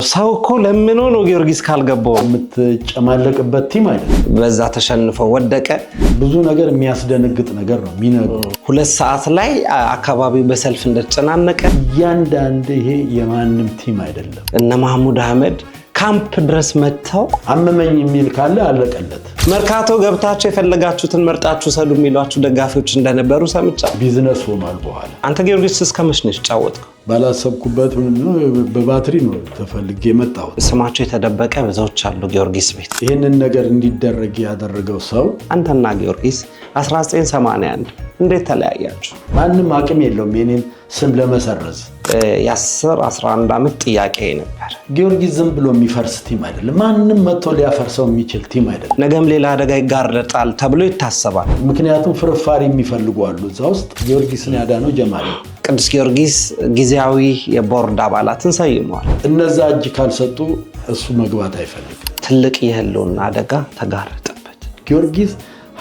ሰው እኮ ለምን ነው ጊዮርጊስ ካልገባው የምትጨማለቅበት ቲም አይደለም። በዛ ተሸንፈው ወደቀ። ብዙ ነገር የሚያስደነግጥ ነገር ነው የሚነገረው። 2 ሰዓት ላይ አካባቢው በሰልፍ እንደተጨናነቀ እያንዳንዱ ይሄ የማንም ቲም አይደለም። እነ ማህሙድ አህመድ ካምፕ ድረስ መጥተው አመመኝ የሚል ካለ አለቀለት። መርካቶ ገብታችሁ የፈለጋችሁትን መርጣችሁ ሰዱ የሚሏችሁ ደጋፊዎች እንደነበሩ ሰምቻለሁ። ቢዝነስ ሆኗል በኋላ። አንተ ጊዮርጊስ እስከመች ነው የተጫወትከው? ባላሰብኩበት በባትሪ ነው ተፈልጌ መጣሁ። ስማቸው የተደበቀ ብዙዎች አሉ ጊዮርጊስ ቤት። ይህንን ነገር እንዲደረግ ያደረገው ሰው አንተና ጊዮርጊስ 1981 እንዴት ተለያያችሁ? ማንም አቅም የለውም የኔን ስም ለመሰረዝ። የ10-11 ዓመት ጥያቄ ነበር። ጊዮርጊስ ዝም ብሎ የሚፈርስ ቲም አይደለም። ማንም መጥቶ ሊያፈርሰው የሚችል ቲም አይደለም። ነገም ሌላ አደጋ ይጋረጣል ተብሎ ይታሰባል። ምክንያቱም ፍርፋሪ የሚፈልጉ አሉ እዛ ውስጥ። ጊዮርጊስን ያዳነው ጀማል ነው። ቅዱስ ጊዮርጊስ ጊዜያዊ የቦርድ አባላትን ሰይመዋል። እነዛ እጅ ካልሰጡ እሱ መግባት አይፈልግም። ትልቅ የህልውና አደጋ ተጋረጠበት። ጊዮርጊስ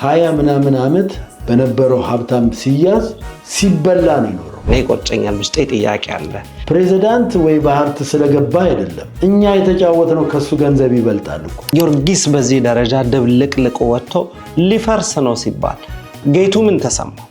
20 ምናምን ዓመት በነበረው ሀብታም ሲያዝ ሲበላ ነው የኖረው። እኔ ቆጨኛል። ውስጤ ጥያቄ አለ። ፕሬዚዳንት ወይ በሀብት ስለገባ አይደለም። እኛ የተጫወትነው ከሱ ገንዘብ ይበልጣል እኮ። ጊዮርጊስ በዚህ ደረጃ ድብልቅልቅ ወጥቶ ሊፈርስ ነው ሲባል ጌቱ ምን ተሰማው?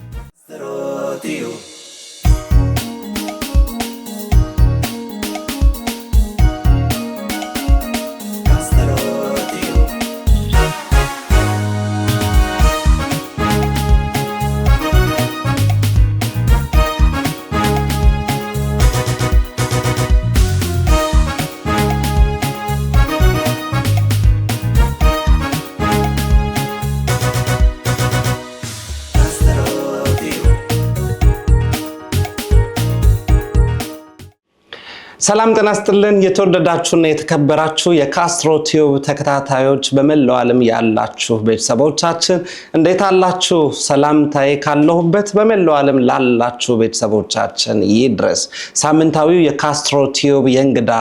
ሰላም ጤና ይስጥልን። የተወደዳችሁና የተከበራችሁ የካስትሮ ቲዩብ ተከታታዮች በመላው ዓለም ያላችሁ ቤተሰቦቻችን እንዴት አላችሁ? ሰላምታዬ ካለሁበት በመላው ዓለም ላላችሁ ቤተሰቦቻችን ይድረስ። ሳምንታዊው የካስትሮ ቲዩብ የእንግዳ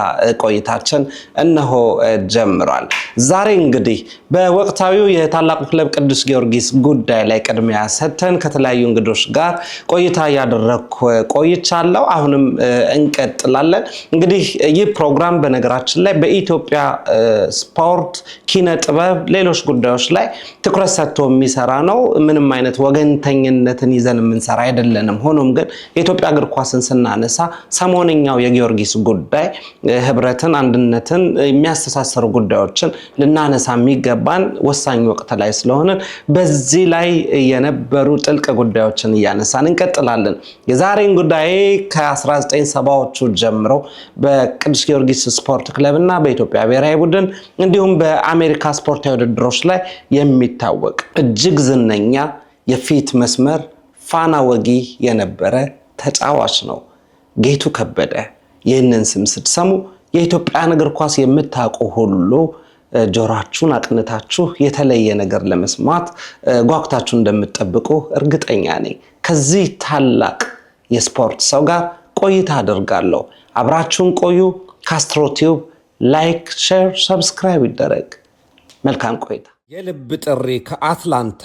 ቆይታችን እነሆ ጀምሯል። ዛሬ እንግዲህ በወቅታዊው የታላቁ ክለብ ቅዱስ ጊዮርጊስ ጉዳይ ላይ ቅድሚያ ሰጥተን ከተለያዩ እንግዶች ጋር ቆይታ ያደረኩ ቆይቻለሁ። አሁንም እንቀጥላለን። እንግዲህ ይህ ፕሮግራም በነገራችን ላይ በኢትዮጵያ ስፖርት፣ ኪነ ጥበብ፣ ሌሎች ጉዳዮች ላይ ትኩረት ሰጥቶ የሚሰራ ነው። ምንም አይነት ወገንተኝነትን ይዘን የምንሰራ አይደለንም። ሆኖም ግን የኢትዮጵያ እግር ኳስን ስናነሳ ሰሞንኛው የጊዮርጊስ ጉዳይ ህብረትን፣ አንድነትን የሚያስተሳሰሩ ጉዳዮችን ልናነሳ የሚገባን ወሳኝ ወቅት ላይ ስለሆነ በዚህ ላይ የነበሩ ጥልቅ ጉዳዮችን እያነሳን እንቀጥላለን። የዛሬን ጉዳይ ከ1970ዎቹ ጀምሮ በቅዱስ ጊዮርጊስ ስፖርት ክለብ እና በኢትዮጵያ ብሔራዊ ቡድን እንዲሁም በአሜሪካ ስፖርታዊ ውድድሮች ላይ የሚታወቅ እጅግ ዝነኛ የፊት መስመር ፋና ወጊ የነበረ ተጫዋች ነው ጌቱ ከበደ። ይህንን ስም ስትሰሙ የኢትዮጵያን እግር ኳስ የምታውቁ ሁሉ ጆሮአችሁን አቅንታችሁ የተለየ ነገር ለመስማት ጓጉታችሁ እንደምትጠብቁ እርግጠኛ ነኝ። ከዚህ ታላቅ የስፖርት ሰው ጋር ቆይታ አደርጋለሁ። አብራችሁን ቆዩ። ካስትሮ ቲዩብ ላይክ፣ ሼር፣ ሰብስክራይብ ይደረግ። መልካም ቆይታ። የልብ ጥሪ ከአትላንታ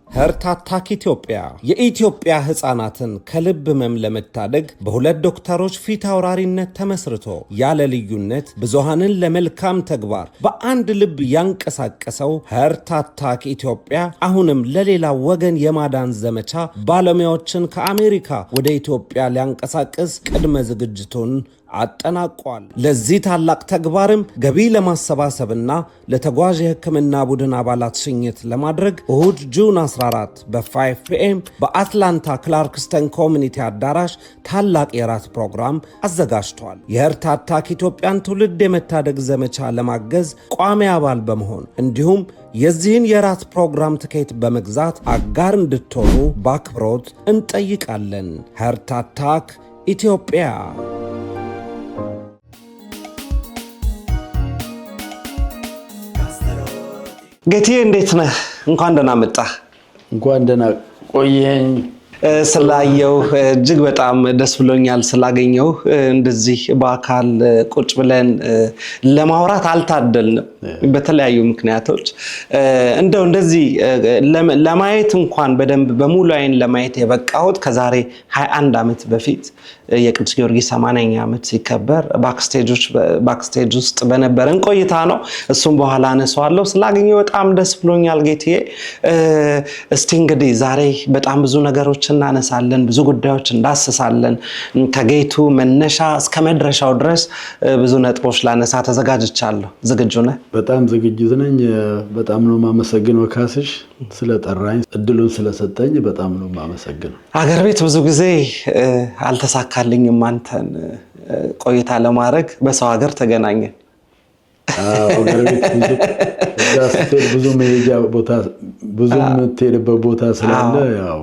ሄርት አታክ ኢትዮጵያ የኢትዮጵያ ህፃናትን ከልብ ህመም ለመታደግ በሁለት ዶክተሮች ፊት አውራሪነት ተመስርቶ ያለ ልዩነት ብዙሃንን ለመልካም ተግባር በአንድ ልብ ያንቀሳቀሰው ሄርት አታክ ኢትዮጵያ አሁንም ለሌላ ወገን የማዳን ዘመቻ ባለሙያዎችን ከአሜሪካ ወደ ኢትዮጵያ ሊያንቀሳቅስ ቅድመ ዝግጅቱን አጠናቋል። ለዚህ ታላቅ ተግባርም ገቢ ለማሰባሰብና ለተጓዥ የህክምና ቡድን አባላት ሽኝት ለማድረግ እሁድ ጁን 14 በ5 ፒኤም በአትላንታ ክላርክስተን ኮሚኒቲ አዳራሽ ታላቅ የራት ፕሮግራም አዘጋጅቷል። የሄርት አታክ ኢትዮጵያን ትውልድ የመታደግ ዘመቻ ለማገዝ ቋሚ አባል በመሆን እንዲሁም የዚህን የራት ፕሮግራም ትኬት በመግዛት አጋር እንድትሆኑ በአክብሮት እንጠይቃለን። ሄርት አታክ ኢትዮጵያ። ጌቴ እንዴት ነህ? እንኳን ደህና መጣህ። እንኳን ደህና ቆየኝ። ስላየው እጅግ በጣም ደስ ብሎኛል። ስላገኘው እንደዚህ በአካል ቁጭ ብለን ለማውራት አልታደልንም በተለያዩ ምክንያቶች። እንደው እንደዚህ ለማየት እንኳን በደንብ በሙሉ አይን ለማየት የበቃሁት ከዛሬ 21 ዓመት በፊት የቅዱስ ጊዮርጊስ 80ኛ ዓመት ሲከበር ባክስቴጅ ውስጥ በነበረን ቆይታ ነው። እሱም በኋላ አነሳዋለሁ። ስላገኘው በጣም ደስ ብሎኛል ጌትዬ። እስቲ እንግዲህ ዛሬ በጣም ብዙ ነገሮች እናነሳለን፣ ብዙ ጉዳዮች እንዳስሳለን። ከጌቱ መነሻ እስከ መድረሻው ድረስ ብዙ ነጥቦች ላነሳ ተዘጋጅቻለሁ። ዝግጁ ነህ? በጣም ዝግጁ ነኝ። በጣም ነው የማመሰግነው ካስሽ ስለጠራኝ፣ እድሉን ስለሰጠኝ በጣም ነው የማመሰግነው። አገር ቤት ብዙ ጊዜ አልተሳካልኝም አንተን ቆይታ ለማድረግ። በሰው ሀገር ተገናኘን። አገር ቤት እዛ ስትሄድ ብዙ መሄጃ ቦታ ብዙ የምትሄድበት ቦታ ስላለ ያው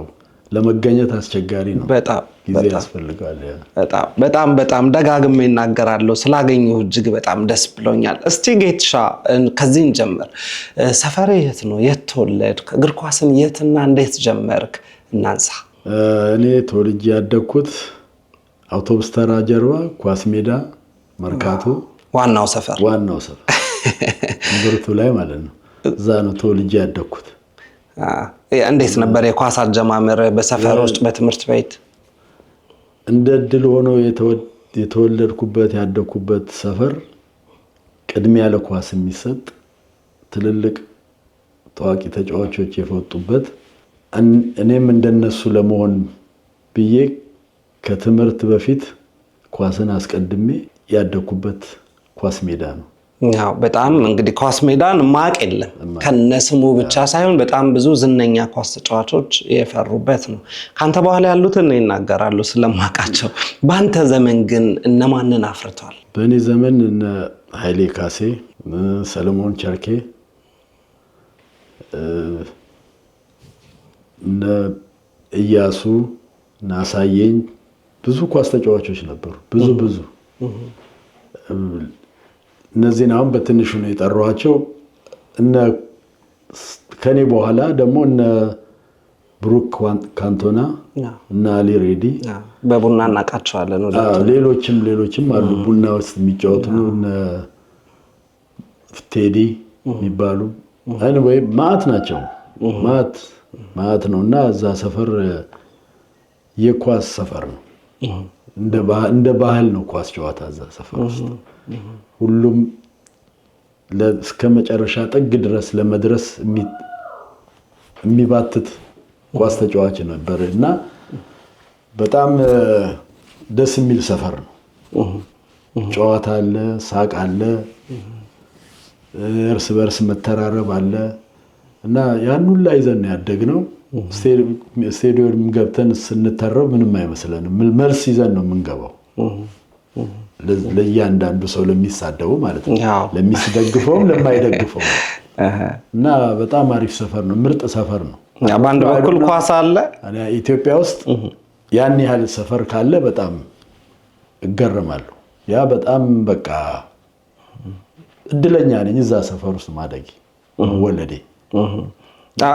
ለመገኘት አስቸጋሪ ነው። በጣም ጊዜ ያስፈልጋል። በጣም ደጋግሜ እናገራለሁ። ስላገኘሁ እጅግ በጣም ደስ ብሎኛል። እስቲ ጌትሻ ከዚህ እንጀምር። ሰፈር የት ነው? የት ተወለድክ? እግር ኳስን የትና እንዴት ጀመርክ? እናንሳ። እኔ ተወልጄ ያደግኩት አውቶቡስ ተራ ጀርባ ኳስ ሜዳ መርካቶ ዋናው ሰፈር ብርቱ ላይ ማለት ነው። እዛ ነው ተወልጄ ያደግኩት። እንዴት ነበር የኳስ አጀማመር? በሰፈር ውስጥ በትምህርት ቤት? እንደ እድል ሆኖ የተወለድኩበት ያደግኩበት ሰፈር ቅድሚያ ለኳስ የሚሰጥ ትልልቅ ታዋቂ ተጫዋቾች የፈጡበት፣ እኔም እንደነሱ ለመሆን ብዬ ከትምህርት በፊት ኳስን አስቀድሜ ያደግኩበት ኳስ ሜዳ ነው። ያው በጣም እንግዲህ ኳስ ሜዳን ማቅ የለም ከነስሙ ብቻ ሳይሆን በጣም ብዙ ዝነኛ ኳስ ተጫዋቾች የፈሩበት ነው። ካንተ በኋላ ያሉትን ይናገራሉ ስለማቃቸው። በአንተ ዘመን ግን እነማንን አፍርቷል? በእኔ ዘመን እነ ኃይሌ ካሴ፣ ሰለሞን ቸርኬ፣ እነ ኢያሱ፣ ናሳየኝ ብዙ ኳስ ተጫዋቾች ነበሩ። ብዙ እነዚህን አሁን በትንሹ ነው የጠሯቸው። ከኔ በኋላ ደግሞ እነ ብሩክ ካንቶና እና አሊ ሬዲ በቡና እናቃቸዋለን። ሌሎችም አሉ ቡና ውስጥ የሚጫወቱ እነ ቴዲ የሚባሉ ወይ ማዕት ናቸው። ማዕት ነው እና እዛ ሰፈር የኳስ ሰፈር ነው። እንደ ባህል ነው ኳስ ጨዋታ እዛ ሰፈር ውስጥ። ሁሉም እስከ መጨረሻ ጥግ ድረስ ለመድረስ የሚባትት ኳስ ተጫዋች ነበር እና በጣም ደስ የሚል ሰፈር ነው። ጨዋታ አለ፣ ሳቅ አለ፣ እርስ በርስ መተራረብ አለ እና ያን ሁሉ ይዘን ያደግነው። ስቴዲየም ገብተን ስንተረብ ምንም አይመስለንም። መልስ ይዘን ነው የምንገባው። ለእያንዳንዱ ሰው ለሚሳደቡ ማለት ነው፣ ለሚስደግፈውም ለማይደግፈው እና በጣም አሪፍ ሰፈር ነው። ምርጥ ሰፈር ነው። በአንድ በኩል ኳስ አለ። ኢትዮጵያ ውስጥ ያን ያህል ሰፈር ካለ በጣም እገረማለሁ። ያ በጣም በቃ እድለኛ ነኝ እዛ ሰፈር ውስጥ ማደግ ወለዴ።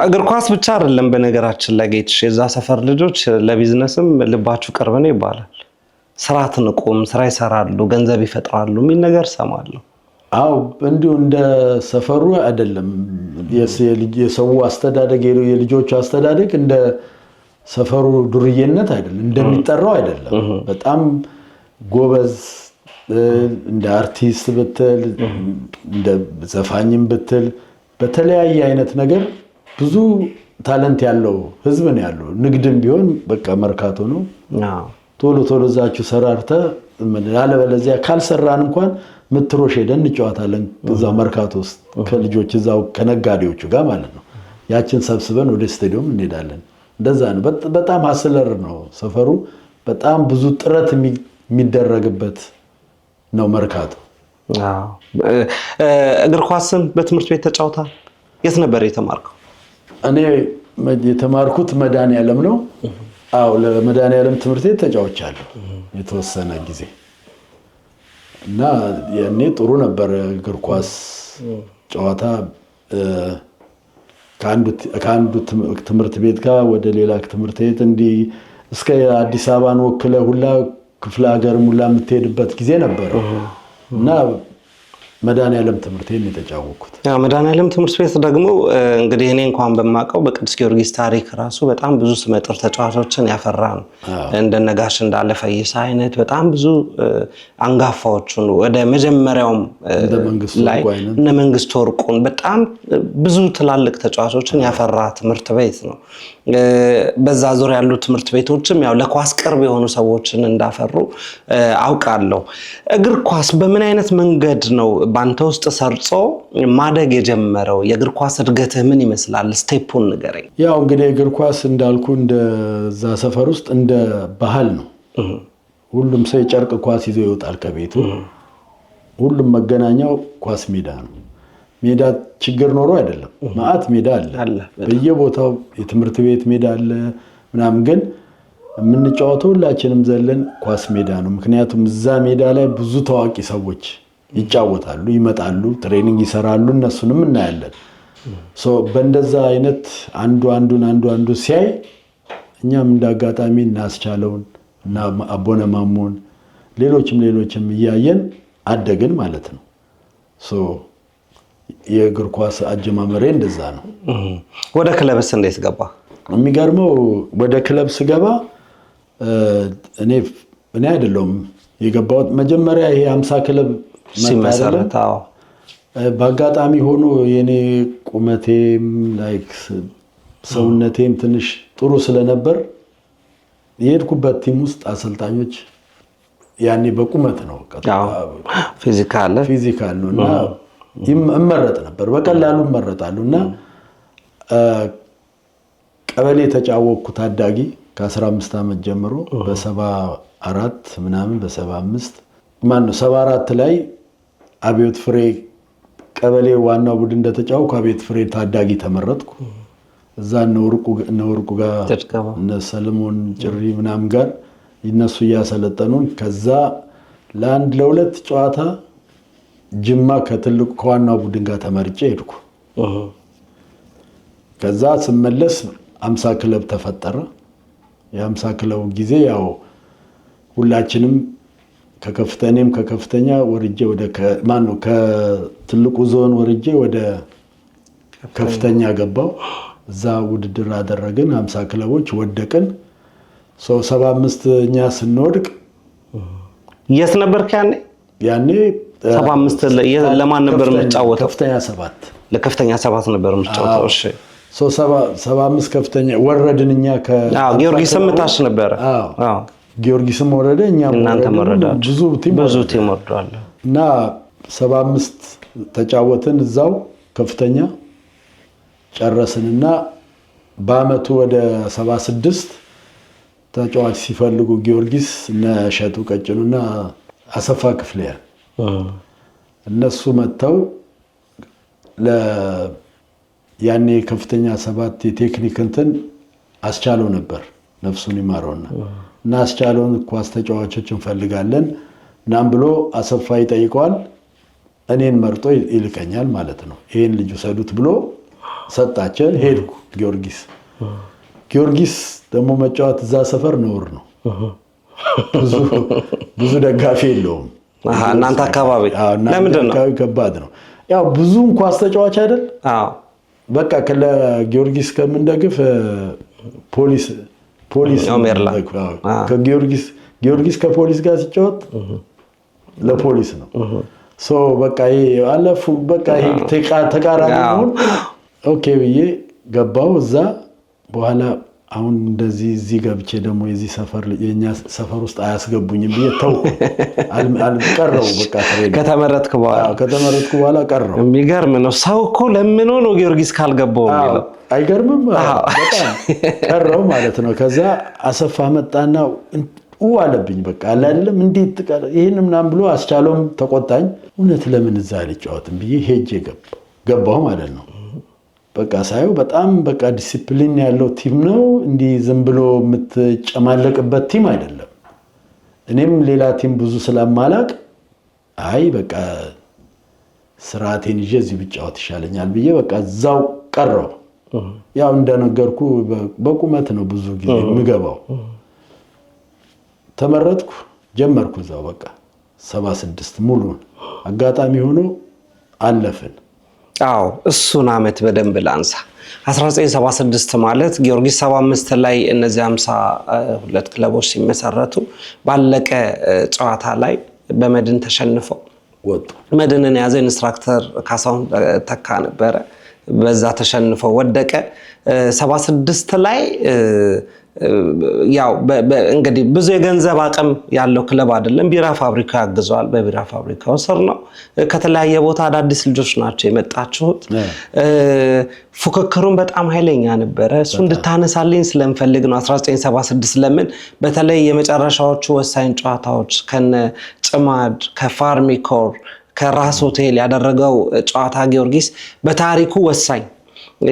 እግር ኳስ ብቻ አይደለም በነገራችን ላይ ጌትሽ፣ የዛ ሰፈር ልጆች ለቢዝነስም ልባችሁ ቅርብ ነው ይባላል። ስራ አትንቁም፣ ስራ ይሰራሉ፣ ገንዘብ ይፈጥራሉ የሚል ነገር ሰማለሁ። አዎ እንዲሁ እንደ ሰፈሩ አይደለም። የሰው አስተዳደግ የልጆቹ አስተዳደግ እንደ ሰፈሩ ዱርዬነት አይደለም፣ እንደሚጠራው አይደለም። በጣም ጎበዝ፣ እንደ አርቲስት ብትል እንደ ዘፋኝም ብትል በተለያየ አይነት ነገር ብዙ ታለንት ያለው ህዝብ ነው ያለው። ንግድም ቢሆን በቃ መርካቶ ነው። ቶሎ እዛችሁ ሰራርተ ያለበለዚያ ካልሰራን እንኳን ምትሮሽ ሄደን እንጫወታለን እዛው መርካቶ ውስጥ ከልጆች እዛው ከነጋዴዎቹ ጋር ማለት ነው። ያችን ሰብስበን ወደ ስቴዲየም እንሄዳለን። እንደዛ ነው። በጣም ሀስለር ነው ሰፈሩ። በጣም ብዙ ጥረት የሚደረግበት ነው መርካቶ። እግር ኳስን በትምህርት ቤት ተጫውታል? የት ነበር የተማርከው? እኔ የተማርኩት መድኃኔዓለም ነው። አዎ ለመድኃኔዓለም ትምህርት ቤት ተጫውቻለሁ የተወሰነ ጊዜ እና ያኔ ጥሩ ነበር እግር ኳስ ጨዋታ። ከአንዱ ትምህርት ቤት ጋር ወደ ሌላ ትምህርት ቤት እንዲህ እስከ አዲስ አበባን ወክለ ሁላ ክፍለ ሀገርም ሁላ የምትሄድበት ጊዜ ነበር እና መድኃኔዓለም ትምህርት ቤት የተጫወኩት። መድኃኔዓለም ትምህርት ቤት ደግሞ እንግዲህ እኔ እንኳን በማውቀው በቅዱስ ጊዮርጊስ ታሪክ ራሱ በጣም ብዙ ስመጥር ተጫዋቾችን ያፈራ ነው። እንደነ ጋሽ እንዳለ ፈይሳ አይነት በጣም ብዙ አንጋፋዎቹን ወደ መጀመሪያውም ላይ እነ መንግስቱ ወርቁን በጣም ብዙ ትላልቅ ተጫዋቾችን ያፈራ ትምህርት ቤት ነው። በዛ ዙሪያ ያሉ ትምህርት ቤቶችም ያው ለኳስ ቅርብ የሆኑ ሰዎችን እንዳፈሩ አውቃለሁ። እግር ኳስ በምን አይነት መንገድ ነው ባንተ ውስጥ ሰርጾ ማደግ የጀመረው? የእግር ኳስ እድገትህ ምን ይመስላል? ስቴፑን ንገረኝ። ያው እንግዲህ እግር ኳስ እንዳልኩ እንደዛ ሰፈር ውስጥ እንደ ባህል ነው። ሁሉም ሰው የጨርቅ ኳስ ይዞ ይወጣል ከቤቱ። ሁሉም መገናኛው ኳስ ሜዳ ነው። ሜዳ ችግር ኖሮ አይደለም፣ ማአት ሜዳ አለ በየቦታው። የትምህርት ቤት ሜዳ አለ ምናምን፣ ግን የምንጫወተው ሁላችንም ዘለን ኳስ ሜዳ ነው። ምክንያቱም እዛ ሜዳ ላይ ብዙ ታዋቂ ሰዎች ይጫወታሉ፣ ይመጣሉ፣ ትሬኒንግ ይሰራሉ፣ እነሱንም እናያለን። በእንደዛ አይነት አንዱ ሲያይ እኛም እንዳጋጣሚ እናስቻለውን እና አቦነ ማሞን ሌሎችም እያየን አደግን ማለት ነው። የእግር ኳስ አጀማመሬ እንደዛ ነው። ወደ ክለብስ እንዴት ገባ? የሚገርመው ወደ ክለብ ስገባ እኔ አይደለሁም የገባሁት። መጀመሪያ ይሄ 50 ክለብ ሲመሰረት በአጋጣሚ ሆኖ የኔ ቁመቴም ላይክ ሰውነቴም ትንሽ ጥሩ ስለነበር የሄድኩበት ቲም ውስጥ አሰልጣኞች ያኔ በቁመት ነው ፊዚካል ነው እና እመረጥ ነበር፣ በቀላሉ እመረጣለሁ እና ቀበሌ ተጫወቅኩ ታዳጊ ከ15 ዓመት ጀምሮ በ74 ምናምን በ75 74 ላይ አብዮት ፍሬ ቀበሌ ዋናው ቡድን እንደተጫወኩ አብዮት ፍሬ ታዳጊ ተመረጥኩ። እዛ እነ ወርቁ ጋር እነ ሰለሞን ጭሪ ምናምን ጋር እነሱ እያሰለጠኑን ከዛ ለሁለት ጨዋታ ጅማ ከዋናው ቡድን ጋር ተመርጬ ሄድኩ። ከዛ ስመለስ 50 ክለብ ተፈጠረ። የ50 ክለቡ ጊዜ ያው ሁላችንም ከከፍተኛ ወርጄ ከትልቁ ዞን ወርጄ ወደ ከፍተኛ ገባው። እዛ ውድድር አደረግን። 50 ክለቦች ወደቅን። 75 እኛ ስንወድቅ የት ነበርክ ያኔ 75 ለማን ነበር የምትጫወተው? ለከፍተኛ 7 ነበር የምትጫወተው። እሺ 75 ከፍተኛ ወረድን እኛ ጊዮርጊስም ታች ነበር። ጊዮርጊስም ወረደ፣ እኛም ብዙ ቲም ወርዷል እና 75 ተጫወትን። እዛው ከፍተኛ ጨረስንና በአመቱ ወደ 76 ተጫዋች ሲፈልጉ ጊዮርጊስ እነ ሸቱ ቀጭኑና አሰፋ ክፍሌ እነሱ መተው ያኔ ከፍተኛ 7 የቴክኒክ እንትን አስቻለው ነበር ነፍሱን ይማረውና እና አስቻለውን ኳስ ተጫዋቾች እንፈልጋለን እናም ብሎ አሰፋ ይጠይቀዋል። እኔን መርጦ ይልከኛል ማለት ነው። ይሄን ልጅ ሰዱት ብሎ ሰጣቸው። ሄድኩ ጊዮርጊስ ደግሞ መጫወት እዛ ሰፈር ነውር ነው። ብዙ ደጋፊ የለውም። እናንተ አካባቢ ለምንድን ነው? ከባድ ነው። ያው ብዙ ኳስ ተጫዋች አይደል? በቃ ከጊዮርጊስ ከምንደግፍ ፖሊስ ከጊዮርጊስ ከፖሊስ ጋር ሲጫወት ለፖሊስ ነው። በቃ ይሄ አለፉ። በቃ ይሄ ተቃራኒ ነው። ኦኬ ብዬ ገባው እዛ። በኋላ አሁን እንደዚህ እዚህ ገብቼ ደግሞ የዚህ ሰፈር የኛ ሰፈር ውስጥ አያስገቡኝም ብዬ ተውኩ። አልቀረው በቃ ከተመረጥኩ በኋላ ቀረው። የሚገርም ነው። ሰው እኮ ለምን ነው ጊዮርጊስ ካልገባው የሚለው? አይገርምም? በጣም ቀረው ማለት ነው። ከዛ አሰፋ መጣና አለብኝ። በቃ አለ አይደለም እንዴት ተቀረ ይሄን ምናምን ብሎ አስቻለውም ተቆጣኝ። እውነት ለምን እዛ አልጫወትም ብዬ ሄጄ ገባው ማለት ነው። በቃ ሳየው በጣም በቃ ዲሲፕሊን ያለው ቲም ነው። እንዲህ ዝም ብሎ የምትጨማለቅበት ቲም አይደለም። እኔም ሌላ ቲም ብዙ ስለማላቅ በቃ ስርዓቴን ይዤ እዚህ ብጫወት ይሻለኛል ብዬ በቃ እዛው ቀረው። ያው እንደነገርኩ በቁመት ነው ብዙ ጊዜ የምገባው። ተመረጥኩ ጀመርኩ እዛው በቃ 76 ሙሉ አጋጣሚ ሆኖ አለፍን። አዎ እሱን አመት በደንብ ላንሳ። 1976 ማለት ጊዮርጊስ 75 ላይ እነዚህ 52 ክለቦች ሲመሰረቱ ባለቀ ጨዋታ ላይ በመድን ተሸንፈው ወጡ። መድንን ያዘ ኢንስትራክተር ካሳሁን ተካ ነበረ። በዛ ተሸንፈው ወደቀ። 76 ላይ ያው እንግዲህ ብዙ የገንዘብ አቅም ያለው ክለብ አይደለም። ቢራ ፋብሪካ ያግዘዋል። በቢራ ፋብሪካው ስር ነው። ከተለያየ ቦታ አዳዲስ ልጆች ናቸው የመጣችሁት። ፉክክሩን በጣም ኃይለኛ ነበረ። እሱ እንድታነሳልኝ ስለምፈልግ ነው። 1976 ለምን በተለይ የመጨረሻዎቹ ወሳኝ ጨዋታዎች ከነ ጭማድ ከፋርሚኮር ከራስ ሆቴል ያደረገው ጨዋታ ጊዮርጊስ በታሪኩ ወሳኝ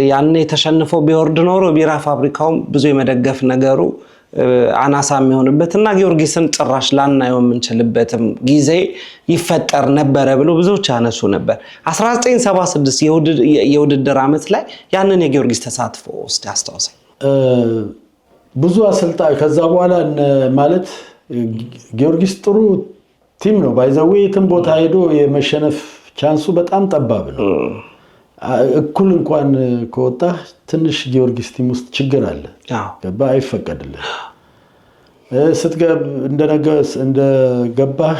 ያኔ ተሸንፎ ቢወርድ ኖሮ ቢራ ፋብሪካው ብዙ የመደገፍ ነገሩ አናሳ የሚሆንበትና ጊዮርጊስን ጭራሽ ላናየው የምንችልበትም ጊዜ ይፈጠር ነበረ ብሎ ብዙዎች ያነሱ ነበር። 1976 የውድድር ዓመት ላይ ያንን የጊዮርጊስ ተሳትፎ ውስጥ ያስታውሰኝ። ብዙ አሰልጣኝ ከዛ በኋላ ማለት ጊዮርጊስ ጥሩ ቲም ነው። ባይዘዌ የትም ቦታ ሄዶ የመሸነፍ ቻንሱ በጣም ጠባብ ነው። እኩል እንኳን ከወጣ ትንሽ ጊዮርጊስ ቲም ውስጥ ችግር አለ። ገባ አይፈቀድልህ። እንደገባህ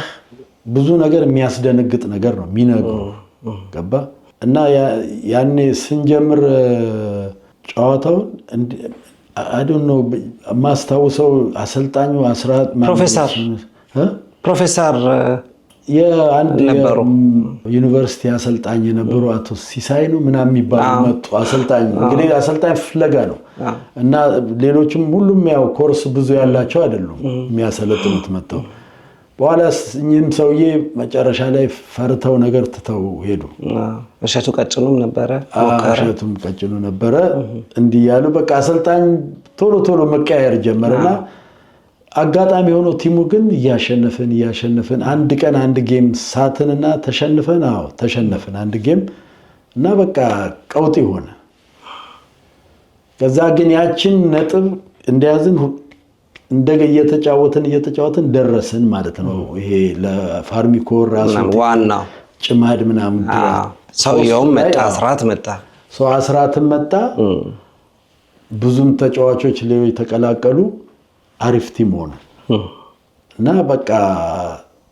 ብዙ ነገር የሚያስደነግጥ ነገር ነው የሚነግሩ። ገባ እና ያኔ ስንጀምር ጨዋታውን አይ ዶንት ኖ ማስታውሰው አሰልጣኙ ፕሮፌሰር የአንድ ዩኒቨርሲቲ አሰልጣኝ የነበሩ አቶ ሲሳይ ነው ምናምን የሚባሉ መጡ። አሰልጣኝ እንግዲህ አሰልጣኝ ፍለጋ ነው እና ሌሎችም ሁሉም ያው ኮርስ ብዙ ያላቸው አይደሉም የሚያሰለጥኑት መጥተው። በኋላ እኚህም ሰውዬ መጨረሻ ላይ ፈርተው ነገር ትተው ሄዱ። እሸቱ ቀጭኑም ነበረ። እሸቱም ቀጭኑ ነበረ። እንዲህ ያሉ በቃ አሰልጣኝ ቶሎ ቶሎ መቀያየር ጀመረና አጋጣሚ ሆኖ ቲሙ ግን እያሸነፈን አንድ ቀን አንድ ጌም ሳትንና ተሸነፈን አንድ ጌም እና በቃ ቀውጢ ሆነ። ከዛ ግን ያችን ነጥብ እንደያዝን እየተጫወትን ደረስን ማለት ነው። ይሄ ለፋርሚኮር ራሱ ዋናው ጭማድ ምናምን ሰውየውም መጣ፣ አስራትም መጣ። ብዙም ተጫዋቾች ሌሎች ተቀላቀሉ። አሪፍ ቲም ሆነ እና በቃ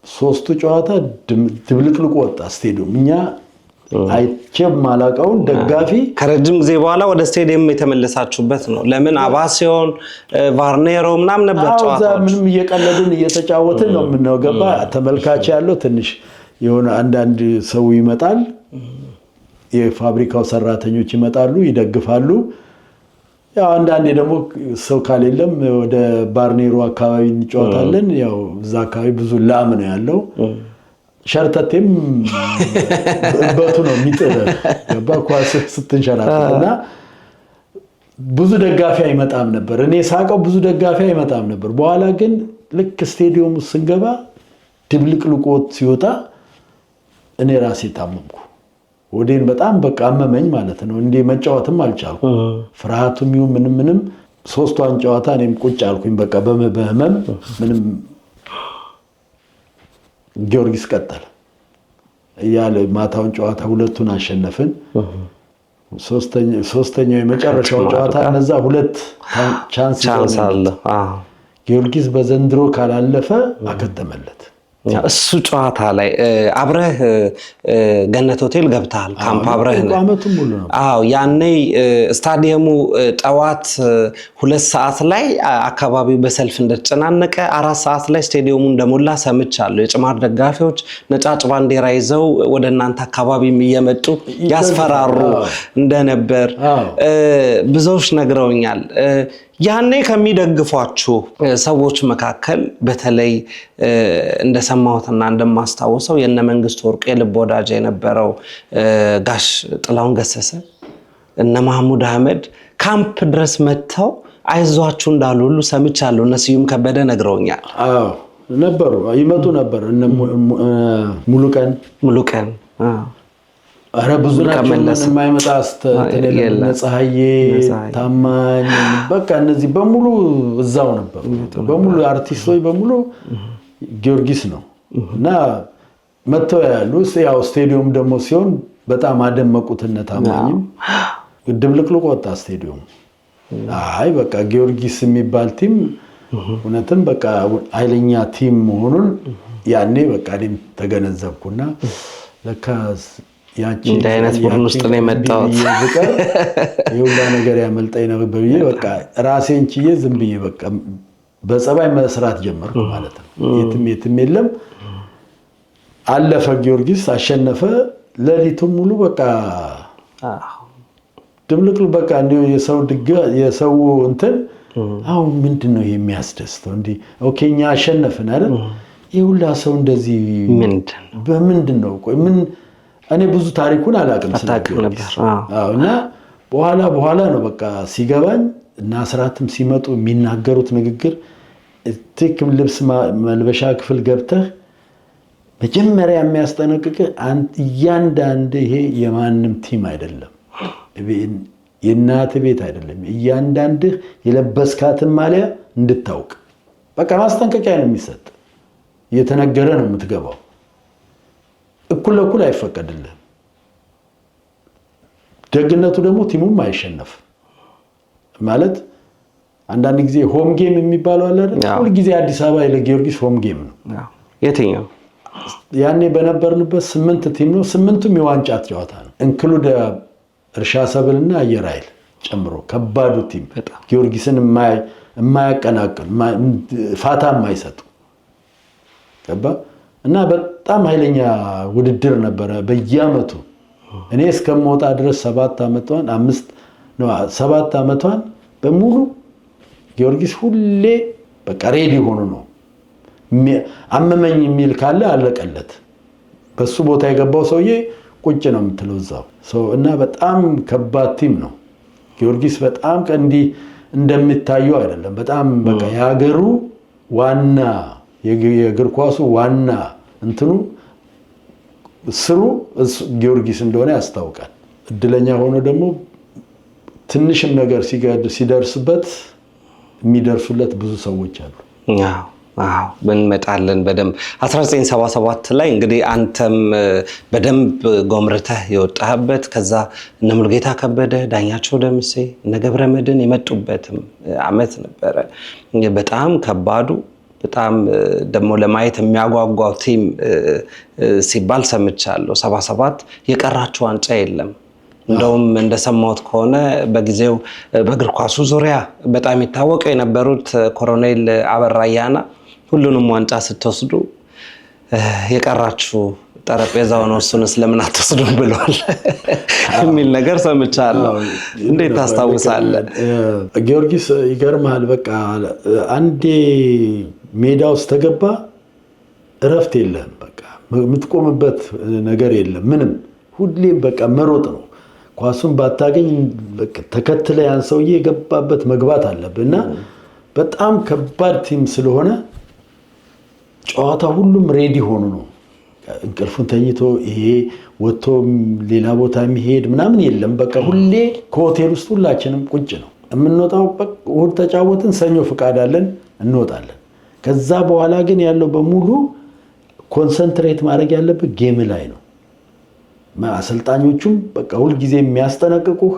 ሶስቱ ጨዋታ ድብልቅልቅ ወጣ ስቴዲየም። እኛ አይቼም ማላውቀውን ደጋፊ ከረጅም ጊዜ በኋላ ወደ ስቴዲየም የተመለሳችሁበት ነው። ለምን አባሲዮን ቫርኔሮ ምናምን ነበር ጨዋታው። ምንም እየቀለድን እየተጫወትን ነው የምንለው። ገባ ተመልካች ያለው ትንሽ የሆነ አንዳንድ ሰው ይመጣል። የፋብሪካው ሰራተኞች ይመጣሉ ይደግፋሉ። ያው አንዳንዴ ደግሞ ሰው ካሌለም ወደ ባርኔሮ አካባቢ እንጫወታለን። ያው እዛ አካባቢ ብዙ ላም ነው ያለው። ሸርተቴም እበቱ ነው የሚጥል ገባ ኳስ ስትንሸራተትና ብዙ ደጋፊ አይመጣም ነበር። እኔ ሳቀው ብዙ ደጋፊ አይመጣም ነበር። በኋላ ግን ልክ ስቴዲየም ውስጥ ስንገባ ድብልቅልቆት ሲወጣ እኔ ራሴ ታመምኩ። ወዴን በጣም በቃ አመመኝ ማለት ነው። እንዴ መጫወትም አልቻልኩም። ፍርሃቱም ይሁን ምንም ሶስቷን ጨዋታ እኔም ቁጭ አልኩኝ በቃ በህመም ምንም። ጊዮርጊስ ቀጠለ እያለ ማታውን ጨዋታ ሁለቱን አሸነፍን። ሶስተኛው የመጨረሻው ጨዋታ እነዛ ሁለት ቻንስ አለ። ጊዮርጊስ በዘንድሮ ካላለፈ አከተመለት። እሱ ጨዋታ ላይ አብረህ ገነት ሆቴል ገብተሃል። ካምፕ አብረህ ነው። አዎ ያኔ ስታዲየሙ ጠዋት 2 ሰዓት ላይ አካባቢው በሰልፍ እንደተጨናነቀ 4 ሰዓት ላይ ስታዲየሙ እንደሞላ ሰምቻለሁ። የጭማር ደጋፊዎች ነጫጭ ባንዲራ ይዘው ወደ እናንተ አካባቢ እየመጡ ያስፈራሩ እንደነበር ብዙዎች ነግረውኛል። ያኔ ከሚደግፏችሁ ሰዎች መካከል በተለይ እንደሰማሁትና እንደማስታውሰው የነ መንግስቱ ወርቁ የልብ ወዳጅ የነበረው ጋሽ ጥላሁን ገሰሰ እነ መሐሙድ አህመድ ካምፕ ድረስ መጥተው አይዟችሁ እንዳሉ ሁሉ ሰምቻለሁ። እነ ስዩም ከበደ ነግረውኛል። አዎ ነበሩ፣ ይመጡ ነበር። እነ ሙሉቀን አረ ብዙ ናቸው የማይመጣ ፀሐዬ ታማኝ በቃ እነዚህ በሙሉ እዛው ነበሩ በሙሉ አርቲስቶች በሙሉ ጊዮርጊስ ነው እና መተው ያሉ ያው ስቴዲየም ደግሞ ሲሆን በጣም አደመቁትና ታማኝም ድብልቅልቅ ወጣ ስቴዲየም አይ በቃ ጊዮርጊስ የሚባል ቲም እውነትም በቃ ኃይለኛ ቲም መሆኑን ያኔ በቃ እኔም ተገነዘብኩና ለካስ ያቺ እንደ አይነት ቡድን ውስጥ ነው የመጣሁት የሁላ ነገር ያመልጣኝ ነው በብዬ በቃ ራሴን ችዬ ዝም ብዬ በቃ በጸባይ መስራት ጀመርኩ ማለት ነው የትም የለም አለፈ ጊዮርጊስ አሸነፈ ሌሊቱን ሙሉ በቃ ድብልቅል በቃ እንደው የሰው እንትን አው ምንድነው የሚያስደስተው እንዴ ኦኬኛ አሸነፈን አይደል ይሁላ ሰው እንደዚህ በምንድነው ቆይ ምን እኔ ብዙ ታሪኩን አላውቅም ነበር እና በኋላ ነው በቃ ሲገባኝ እና አስራትም ሲመጡ የሚናገሩት ንግግር ትክክል ልብስ መልበሻ ክፍል ገብተህ መጀመሪያ የሚያስጠነቅቅ እያንዳንዱ ይሄ የማንም ቲም አይደለም የእናት ቤት አይደለም እያንዳንዱ የለበስካትን ማሊያ እንድታውቅ በቃ ማስጠንቀቂያ ነው የሚሰጥ የተነገረ ነው የምትገባው እኩል አይፈቀድልህም ደግነቱ ደግሞ ቲሙም አይሸነፍ ማለት አንዳንድ ጊዜ ሆም ጌም የሚባለው አለ አይደል ሁሉ ጊዜ አዲስ አበባ ለጊዮርጊስ ሆም ጌም ነው የትኛው ያኔ በነበርንበት 8 ቲም ነው 8ቱም የዋንጫ ጨዋታ ነው እንክሉድ እርሻ ሰብልና አየር ኃይል ጨምሮ ከባዱ ቲም ጊዮርጊስን የማያቀናቅን ፋታ የማይሰጡ ገባ እና በጣም ኃይለኛ ውድድር ነበረ በየአመቱ እኔ እስከምወጣ ድረስ 7 አመቷን በሙሉ ጊዮርጊስ ሁሌ በቃ ሬዲ ሆኖ ነው አመመኝ የሚል ካለ አለቀለት በሱ ቦታ የገባው ሰውዬ ቁጭ ነው የምትለው እዛው እና በጣም ከባድ ቲም ነው ጊዮርጊስ በጣም ቀንዲ እንደሚታየው አይደለም በጣም በቃ ያገሩ ዋና የእግር ኳሱ ዋና እንትኑ ስሩ ጊዮርጊስ እንደሆነ ያስታውቃል እድለኛ ሆኖ ደግሞ ትንሽም ነገር ሲደርስበት የሚደርሱለት ብዙ ሰዎች አሉ ብንመጣለን በደንብ 1977 ላይ እንግዲህ አንተም በደንብ ጎምርተህ የወጣህበት ከዛ እነ ሙሉጌታ ከበደ ዳኛቸው ደምሴ እነ ገብረመድህን የመጡበትም አመት ነበረ በጣም ከባዱ በጣም ደግሞ ለማየት የሚያጓጓው ቲም ሲባል ሰምቻለሁ 77 የቀራቸው ዋንጫ የለም እንደውም እንደሰማሁት ከሆነ በጊዜው በእግር ኳሱ ዙሪያ በጣም ይታወቀው የነበሩት ኮሎኔል አበራያና ሁሉንም ዋንጫ ስትወስዱ የቀራችሁ ጠረጴዛው ነው እሱንስ ለምን አትወስዱም ብለዋል የሚል ነገር ሰምቻለሁ እንዴት ታስታውሳለህ ጊዮርጊስ ይገርማል በቃ አንዴ ሜዳ ውስጥ ተገባ እረፍት የለም በቃ የምትቆምበት ነገር የለም ምንም ሁሌም በቃ መሮጥ ነው ኳሱን ባታገኝ በቃ ተከትለ ያን ሰውዬ የገባበት መግባት አለብህና በጣም ከባድ ቲም ስለሆነ ጨዋታ ሁሉም ሬዲ ሆኖ ነው እንቅልፉን ተኝቶ ይሄ ወጥቶ ሌላ ቦታ የሚሄድ ምናምን የለም በቃ ሁሌ ከሆቴል ውስጥ ሁላችንም ቁጭ ነው የምንወጣው እሑድ ተጫወትን ሰኞ ፍቃድ አለን እንወጣለን ከዛ በኋላ ግን ያለው በሙሉ ኮንሰንትሬት ማድረግ ያለበት ጌም ላይ ነው አሰልጣኞቹም በቃ ሁሉ ጊዜ የሚያስጠነቅቁህ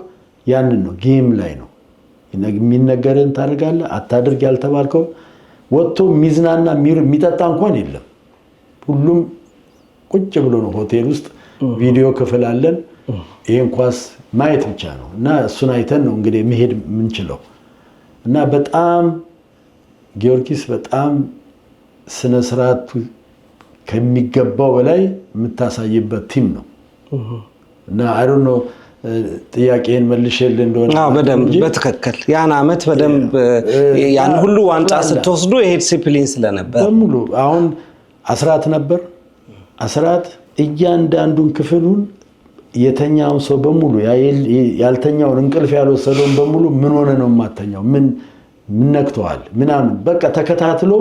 ያንን ነው ጌም ላይ ነው የሚነገርን ታደርጋለህ አታድርግ ያልተባልከው ወጥቶ ሚዝናና የሚጠጣ እንኳን የለም ሁሉም ቁጭ ብሎ ነው ሆቴል ውስጥ ቪዲዮ ክፍል አለን ይሄን ኳስ ማየት ብቻ ነው እና እሱን አይተን ነው እንግዲህ መሄድ የምንችለው እና በጣም ጊዮርጊስ በጣም ስነ ስርዓቱ ከሚገባው በላይ የምታሳይበት ቲም ነው እና አይ ዶንት ኖ ጥያቄን መልሼልህ እንደሆነ በደንብ በትክክል ያን አመት በደንብ ያን ሁሉ ዋንጫ ስትወስዱ ይሄ ዲሲፕሊን ስለነበር በሙሉ አሁን አስራት ነበር አስራት እያንዳንዱን ክፍሉን የተኛውን ሰው በሙሉ ያልተኛውን እንቅልፍ ያልወሰደውን በሙሉ ምን ሆነ ነው ማተኛው ምን ነክቷል ምናምን በቃ ተከታትሎ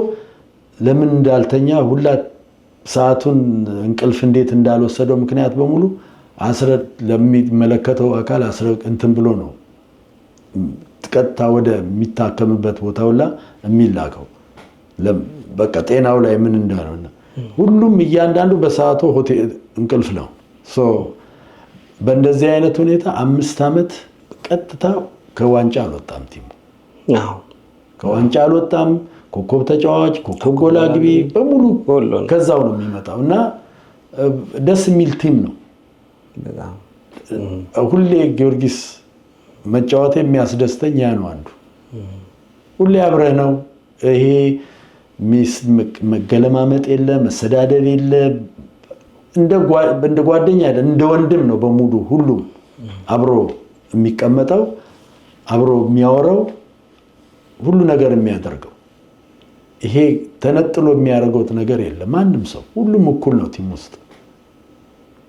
ለምን እንዳልተኛ ሁላ ሰዓቱን እንቅልፍ እንዴት እንዳልወሰደው ምክንያት በሙሉ ለሚመለከተው አካል እንትን ብሎ ነው ቀጥታ ወደ የሚታከምበት ቦታውላ የሚላከው በቃ ጤናው ላይ ምን እንደሆነ ሁሉም እያንዳንዱ በሰዓቱ ሆቴል እንቅልፍ ነው በእንደዚህ አይነት ሁኔታ 5 ዓመት ቀጥታ ከዋንጫ አልወጣም ቲሙ ከዋንጫ አልወጣም ኮከብ ተጫዋች ኮከብ ጎል አግቢ በሙሉ ከዛው ነው የሚመጣው እና ደስ የሚል ቲም ነው ሁሌ ጊዮርጊስ መጫወት የሚያስደስተኝ ያ ነው አንዱ ሁሌ አብረህ ነው ይሄ መገለማመጥ የለ መሰዳደብ የለ እንደ ጓደኛ አይደል እንደ ወንድም ነው በሙሉ ሁሉም አብሮ የሚቀመጠው አብሮ የሚያወራው ሁሉ ነገር የሚያደርገው ይሄ ተነጥሎ የሚያደርገው ነገር የለም ማንንም ሰው ሁሉም እኩል ነው ቲም ውስጥ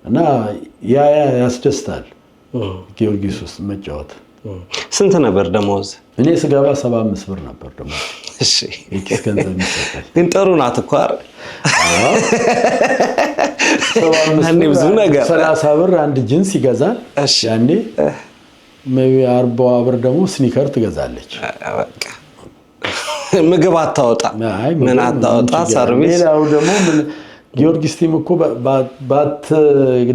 እና ያ ያስደስታል ጊዮርጊስ ውስጥ መጫወት ስንት ነበር ደሞዝ እኔ ስገባ 75 ብር ነበር ደሞዝ እሺ ግን ጥሩ ናት እኮ አይደል ብዙ ነገር 30 ብር አንድ ጂንስ ይገዛል ያኔ ሜቢ 40 ብር ደግሞ ስኒከር ትገዛለች በቃ ምግብ አታወጣ ምን አታወጣ ሰርቪስ ሌላው ደግሞ ጊዮርጊስ ቲም እኮ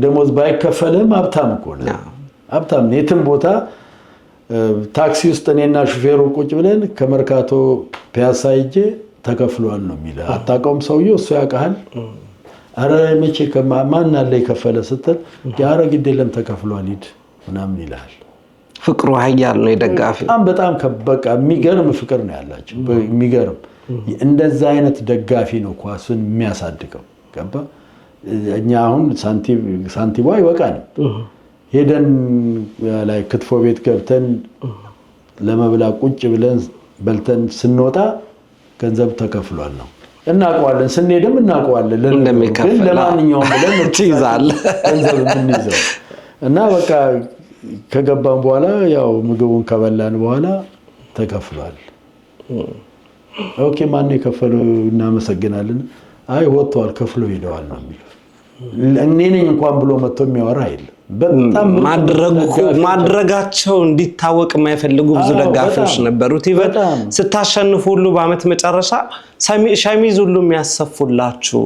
ደሞዝ ባይከፈልም ሀብታም እኮ ነው ሀብታም የትም ቦታ ታክሲ ውስጥ እኔና ሹፌሩ ቁጭ ብለን ከመርካቶ ፒያሳ ሂጄ ተከፍሏል ነው የሚለው አታውቀውም ሰውዬው እሱ ያውቃል አረ መቼ ማን አለ የከፈለ ስትል ያረ ግድ የለም ተከፍሏል ሂድ ምናምን ይላል ፍቅሩ ኃያል ነው የደጋፊ በጣም በቃ የሚገርም ፍቅር ነው ያላችሁ የሚገርም እንደዛ አይነት ደጋፊ ነው ኳሱን የሚያሳድገው ገባ እኛ አሁን ሳንቲም አይበቃንም ሄደን ላይ ክትፎ ቤት ገብተን ለመብላ ቁጭ ብለን በልተን ስንወጣ ገንዘብ ተከፍሏል ነው እናውቀዋለን ስንሄድም እናውቀዋለን እንደሚከፈል ለማንኛውም ብለን ትይዛል ገንዘብ እንይዘው እና በቃ ከገባን በኋላ ያው ምግቡን ከበላን በኋላ ተከፍሏል ኦኬ ማን የከፈለው እናመሰግናለን አይ ወጥቷል ከፍሎ ሄደዋል ነው የሚለው እኔ ነኝ እንኳን ብሎ መጥቶ የሚያወራ አይደል በጣም ማድረጋቸው እንዲታወቅ የማይፈልጉ ብዙ ደጋፊዎች ነበሩት ይበጣም ስታሸንፉ ሁሉ በአመት መጨረሻ ሸሚዝ ሁሉ የሚያሰፉላችሁ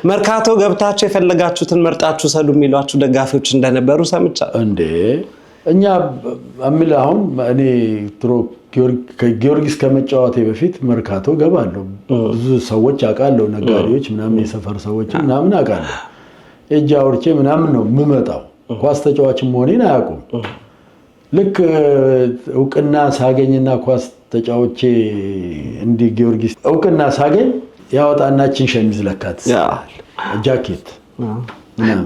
መርካቶ ገብታችሁ የፈለጋችሁትን መርጣችሁ ሰዱ የሚሏችሁ ደጋፊዎች እንደነበሩ ሰምቻለሁ እንዴ እኛ አምል አሁን እኔ ጊዮርጊስ ከመጫወቴ በፊት መርካቶ ገባለሁ ብዙ ሰዎች አውቃለሁ ነጋዴዎች ምናምን የሰፈር ሰዎች ምናምን አውቃለሁ እጅ አውርቼ ምናምን ነው የምመጣው ኳስ ተጫዋች መሆኔን አያውቁም ልክ እውቅና ሳገኝና ኳስ ተጫዋቼ እንዲ ጊዮርጊስ እውቅና ሳገኝ ያወጣናችን ሸሚዝ ለካት ጃኬት ምናምን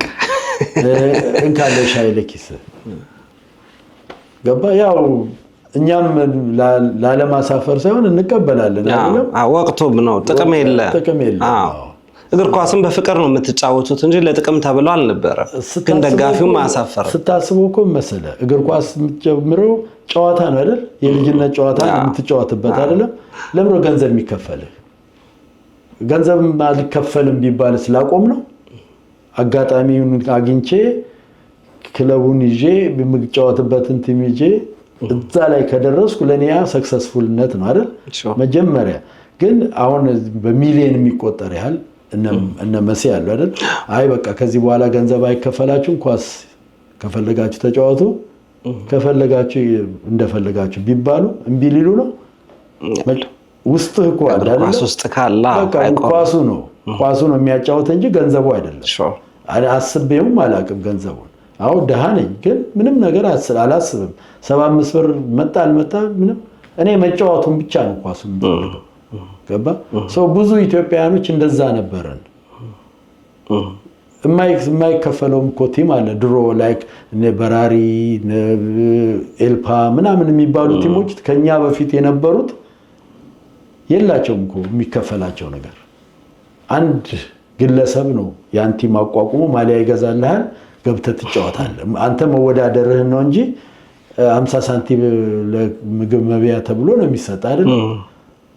እንካለ ሻይ ለኪስ ገባ ያው እኛም ላለማሳፈር ሳይሆን እንቀበላለን አይደል ወቅቱም ነው ጥቅም የለ እግር ኳስን በፍቅር ነው የምትጫወቱት እንጂ ለጥቅም ተብሎ አልነበረም ግን ደጋፊው ማሳፈር ስታስበው እኮ መሰለ እግር ኳስ የምትጀምረው ጨዋታ ነው አይደል የልጅነት ጨዋታ የምትጫወትበት አይደለም ለምን ገንዘብ የሚከፈል ገንዘብ ማልከፈልም ቢባል ስላቆም ነው አጋጣሚውን አግኝቼ ክለቡን ይዤ በመጫወትበትን ቲም ይዤ እዛ ላይ ከደረስኩ ለኔያ ሰክሰስፉልነት ነው አይደል መጀመሪያ ግን አሁን በሚሊዮን የሚቆጠር ያህል እነ መሲ ያለው አይደል አይ በቃ ከዚህ በኋላ ገንዘብ አይከፈላችሁም ኳስ ከፈለጋችሁ ተጫወቱ ከፈለጋችሁ እንደፈለጋችሁ ቢባሉ እምቢ ሊሉ ነው ውስጥ እኮ አይደል ኳስ ውስጥ ካላ ኳሱ ነው የሚያጫወት እንጂ ገንዘቡ አይደለም አስቤውም አላቅም ገንዘቡን አው ደሃ ነኝ ግን ምንም ነገር አላስብም 75 ብር መጣ አልመጣ ምንም እኔ መጫወቱን ብቻ ነው ኳሱን የምፈልገው ገባ ሰው ብዙ ኢትዮጵያኖች እንደዛ ነበርን የማይከፈለውም እኮ ቲም አለ ድሮ ላይክ በራሪ ኤልፓ ምናምን የሚባሉ ቲሞች ከኛ በፊት የነበሩት የላቸውም እኮ የሚከፈላቸው ነገር አንድ ግለሰብ ነው ያን ቲም አቋቁሞ ማሊያ ይገዛልሃል ገብተህ ትጫወታለህ አንተ መወዳደርህን ነው እንጂ 50 ሳንቲም ለምግብ መብያ ተብሎ ነው የሚሰጥ አይደል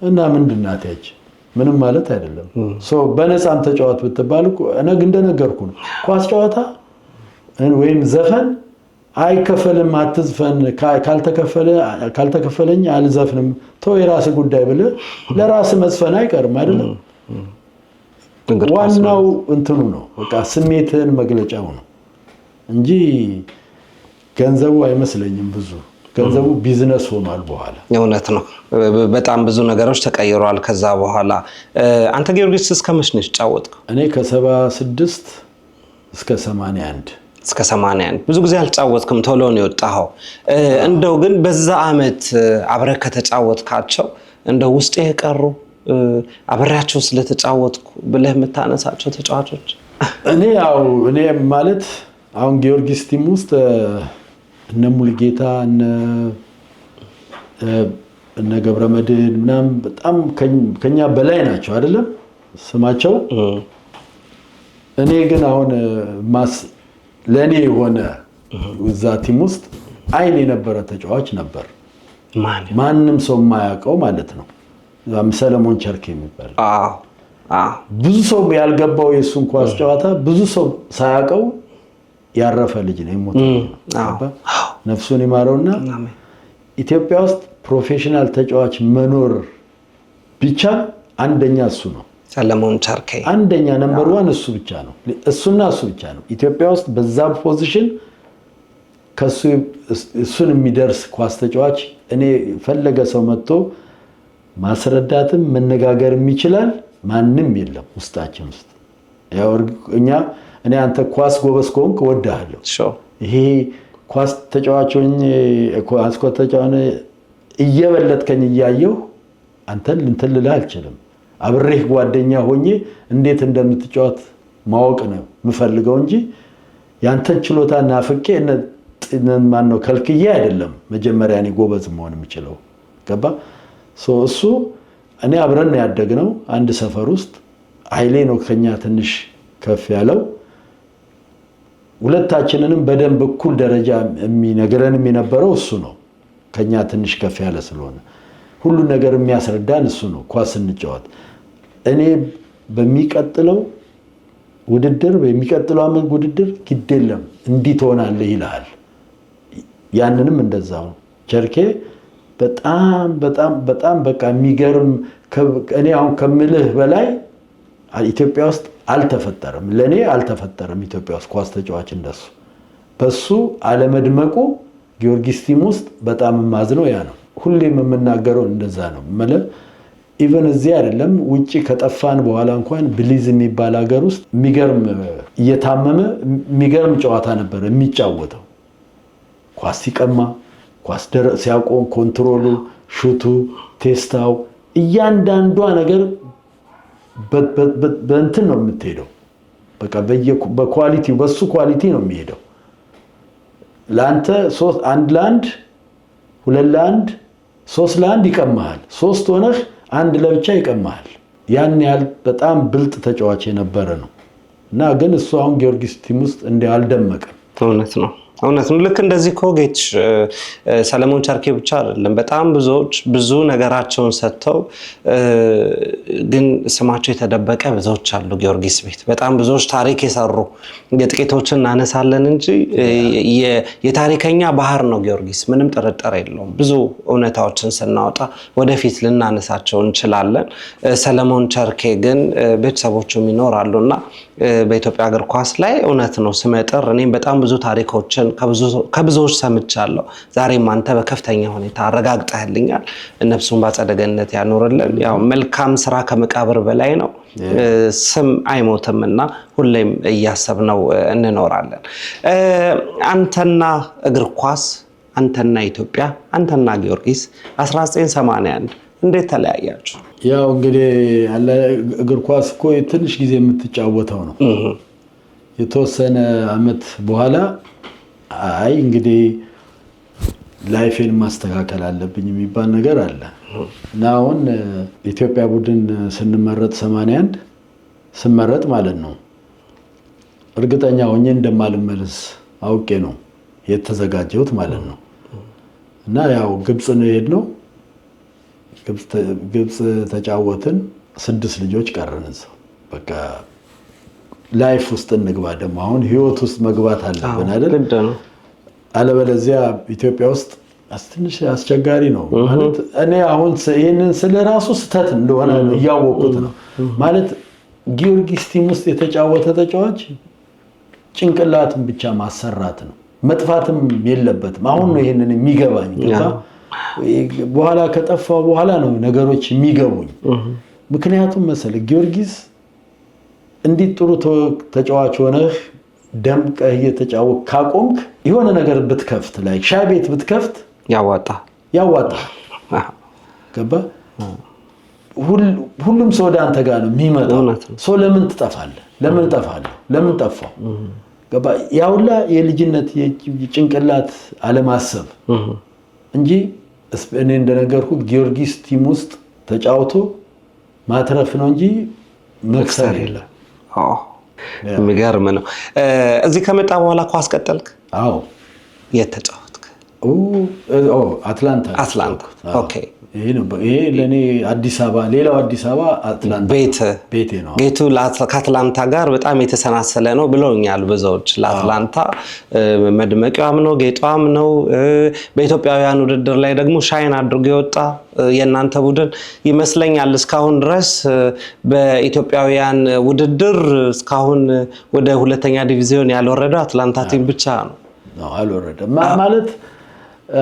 እና ምንድናት ያቺ ምንም ማለት አይደለም ሶ በነፃም ተጫወት ብትባል እኮ እኔ እንደነገርኩ ነው ኳስ ጨዋታ ወይም ዘፈን አይከፈልም አትዝፈን ካልተከፈለኝ አልዘፍንም ተው የራስ ጉዳይ ብለህ ለራስ መዝፈን አይቀርም አይደለም። ዋናው እንትኑ ነው በቃ ስሜትን መግለጫው ነው እንጂ ገንዘቡ አይመስለኝም። ብዙ ገንዘቡ ቢዝነስ ሆኗል በኋላ። እውነት ነው። በጣም ብዙ ነገሮች ተቀይረዋል ከዛ በኋላ። አንተ ጊዮርጊስ እስከ መቼ ነው የተጫወትከው? እኔ ከ76 እስከ 81 እስከ 81 ብዙ ጊዜ አልጫወትክም፣ ቶሎ ነው የወጣኸው። እንደው ግን በዛ አመት አብረህ ከተጫወትካቸው እንደው ውስጥ የቀሩ አብሬያቸው ስለተጫወትኩ ብለህ የምታነሳቸው ተጫዋቾች? እኔ ማለት አሁን ጊዮርጊስ ቲም ውስጥ እነ ሙልጌታ እነ ገብረመድህን ምናምን በጣም ከኛ በላይ ናቸው አይደለም ስማቸው። እኔ ግን አሁን ለኔ የሆነ እዛ ቲም ውስጥ አይን የነበረ ተጫዋች ነበር፣ ማንም ሰው የማያውቀው ማለት ነው። ሰለሞን ቸርኬ የሚባል ብዙ ሰው ያልገባው የሱን ኳስ ጨዋታ ብዙ ሰው ሳያውቀው ያረፈ ልጅ ነው የሞተው። ነፍሱን ይማረውና ኢትዮጵያ ውስጥ ፕሮፌሽናል ተጫዋች መኖር ቢቻል አንደኛ እሱ ነው። ሰለሞን ቸርኬ አንደኛ ነምበር 1 እሱ ብቻ ነው። እሱና እሱ ብቻ ነው ኢትዮጵያ ውስጥ በዛ ፖዚሽን እሱን የሚደርስ ኳስ ተጫዋች። እኔ ፈለገ ሰው መጥቶ ማስረዳትም መነጋገርም ይችላል፣ ማንም የለም ውስጣችን ውስጥ። ያው እኔ አንተ ኳስ ጎበዝ ከሆንክ እወድሃለሁ። ይሄ ኳስ ተጫዋቾኝ ኳስ ተጫዋቾኝ እየበለጥከኝ እያየሁ አንተን እንትን ልልህ አልችልም። አብሬህ ጓደኛ ሆኜ እንዴት እንደምትጫወት ማወቅ ነው የምፈልገው እንጂ ያንተን ችሎታ ናፍቄ ማን ነው ከልክዬ አይደለም መጀመሪያ እኔ ጎበዝ መሆን የምችለው። ገባ? እሱ እኔ አብረን ነው ያደግነው አንድ ሰፈር ውስጥ። ኃይሌ ነው ከኛ ትንሽ ከፍ ያለው። ሁለታችንንም በደንብ እኩል ደረጃ የሚነግረን የነበረው እሱ ነው፣ ከኛ ትንሽ ከፍ ያለ ስለሆነ ሁሉ ነገር የሚያስረዳን እሱ ነው ኳስ እንጫወት። እኔ በሚቀጥለው ዓመት ውድድር ግድ የለም እንዲህ ትሆናለህ ይልሃል። ያንንም እንደዛው ቸርኬ በጣም በጣም በጣም በቃ የሚገርም እኔ አሁን ከምልህ በላይ ኢትዮጵያ ውስጥ አልተፈጠረም፣ ለኔ አልተፈጠረም ኢትዮጵያ ውስጥ ኳስ ተጫዋች እንደሱ። በሱ አለመድመቁ ጊዮርጊስ ቲም ውስጥ በጣም ማዝነው ያ ነው። ሁሌም የምናገረው እንደዛ ነው ማለት ኢቨን እዚህ አይደለም ውጪ ከጠፋን በኋላ እንኳን ብሊዝ የሚባል ሀገር ውስጥ የሚገርም እየታመመ የሚገርም ጨዋታ ነበር የሚጫወተው። ኳስ ሲቀማ፣ ኳስ ሲያቆም፣ ኮንትሮሉ፣ ሹቱ፣ ቴስታው እያንዳንዷ ነገር በእንትን ነው የምትሄደው። በቃ በኳሊቲ በሱ ኳሊቲ ነው የሚሄደው። ለአንተ 1-1 2-1 3-1 ይቀማሃል። 3 ሆነህ 1 ለብቻ ይቀማሃል። ያን ያህል በጣም ብልጥ ተጫዋች የነበረ ነው እና ግን እሱ አሁን ጊዮርጊስ ቲም ውስጥ አልደመቀም። እውነት ነው። ልክ እንደዚህ ኮጌች ሰለሞን ቸርኬ ብቻ አይደለም፣ በጣም ብዙዎች ብዙ ነገራቸውን ሰጥተው ግን ስማቸው የተደበቀ ብዙዎች አሉ ጊዮርጊስ ቤት። በጣም ብዙዎች ታሪክ የሰሩ የጥቂቶችን እናነሳለን እንጂ የታሪከኛ ባህር ነው ጊዮርጊስ፣ ምንም ጥርጥር የለውም። ብዙ እውነታዎችን ስናወጣ ወደፊት ልናነሳቸው እንችላለን። ሰለሞን ቸርኬ ግን ቤተሰቦቹም ይኖራሉና በኢትዮጵያ እግር ኳስ ላይ እውነት ነው ስመጥር። እኔም በጣም ብዙ ታሪኮችን ከብዙዎች ሰምቻለሁ። ዛሬም አንተ በከፍተኛ ሁኔታ አረጋግጠህልኛል። ነፍሱን በአጸደ ገነት ያኖርልን። ያው መልካም ስራ ከመቃብር በላይ ነው፣ ስም አይሞትምና ሁሌም እያሰብነው እንኖራለን። አንተና እግር ኳስ፣ አንተና ኢትዮጵያ፣ አንተና ጊዮርጊስ 1981 እንዴት ተለያያችሁ? ያው እንግዲህ እግር ኳስ እኮ ትንሽ ጊዜ የምትጫወተው ነው። የተወሰነ አመት በኋላ አይ እንግዲህ ላይፌን ማስተካከል አለብኝ የሚባል ነገር አለ እና አሁን ኢትዮጵያ ቡድን ስንመረጥ 81 ስመረጥ ማለት ነው እርግጠኛ ሆኜ እንደማልመለስ አውቄ ነው የተዘጋጀሁት ማለት ነው። እና ያው ግብጽ ነው የሄድነው። ግብጽ ተጫወትን። 6 ልጆች ቀረን እዛው። በቃ ላይፍ ውስጥ እንግባ ደግሞ አሁን ህይወት ውስጥ መግባት አለብን አይደል? ግድ ነው። አለበለዚያ ኢትዮጵያ ውስጥ ትንሽ አስቸጋሪ ነው ማለት እኔ አሁን ይሄንን ስለራሱ ስተት እንደሆነ እያወቁት ነው ማለት ጊዮርጊስ ቲም ውስጥ የተጫወተ ተጫዋች ጭንቅላትን ብቻ ማሰራት ነው መጥፋትም የለበትም። አሁን ነው ይሄንን የሚገባኝ በኋላ ከጠፋው በኋላ ነው ነገሮች የሚገቡኝ። ምክንያቱም መሰለህ ጊዮርጊስ እንዲህ ጥሩ ተጫዋች ሆነህ ደምቀህ እየተጫወት ካቆምክ የሆነ ነገር ብትከፍት ላይ ሻይ ቤት ብትከፍት ያዋጣ ገባ ሁሉም ሰው ወደ አንተ ጋር ነው የሚመጣው። ሰው ለምን ትጠፋለህ? ለምን ጠፋው? ገባ ያውላ የልጅነት የጭንቅላት አለማሰብ እንጂ እኔ እንደነገርኩ ጊዮርጊስ ቲም ውስጥ ተጫውቶ ማትረፍ ነው እንጂ መክሰር የለም። የሚገርም ነው። እዚህ ከመጣ በኋላ ኳስ ቀጠልክ? አዎ። የት ተጫወትክ? አትላንታ። ኦኬ። ይሄ ለኔ አዲስ አበባ ሌላው አዲስ አበባ አትላንታ ቤቴ ነው። ቤቱ ከአትላንታ ጋር በጣም የተሰናሰለ ነው ብለውኛል ብዙዎች። ለአትላንታ መድመቂያም ነው ጌጧም ነው። በኢትዮጵያውያን ውድድር ላይ ደግሞ ሻይን አድርጎ የወጣ የእናንተ ቡድን ይመስለኛል። እስካሁን ድረስ በኢትዮጵያውያን ውድድር እስካሁን ወደ ሁለተኛ ዲቪዚዮን ያልወረደው አትላንታ ቲም ብቻ ነው። አልወረደም ማለት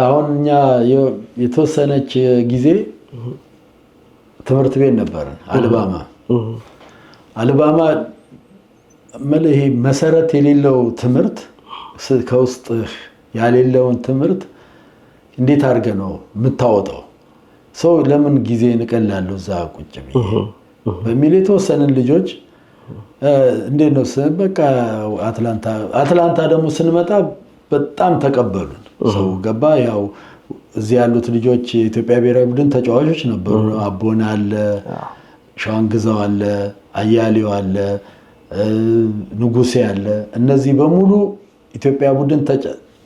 አሁን እኛ የተወሰነች ጊዜ ትምህርት ቤት ነበርን አልባማ ይሄ መሰረት የሌለው ትምህርት ከውስጥ ያሌለውን ትምህርት እንዴት አድርገህ ነው የምታወጣው? ሰው ለምን ጊዜ እንቀላለሁ እዛ ቁጭ በሚል የተወሰንን ልጆች እንዴት ነው በቃ አትላንታ ደግሞ ስንመጣ በጣም ተቀበሉን። ሰው ገባ ያው እዚህ ያሉት ልጆች የኢትዮጵያ ብሔራዊ ቡድን ተጫዋቾች ነበሩ። አቦና አለ፣ ሻንግዛው አለ፣ አያሌው አለ፣ ንጉሴ አለ። እነዚህ በሙሉ ኢትዮጵያ ቡድን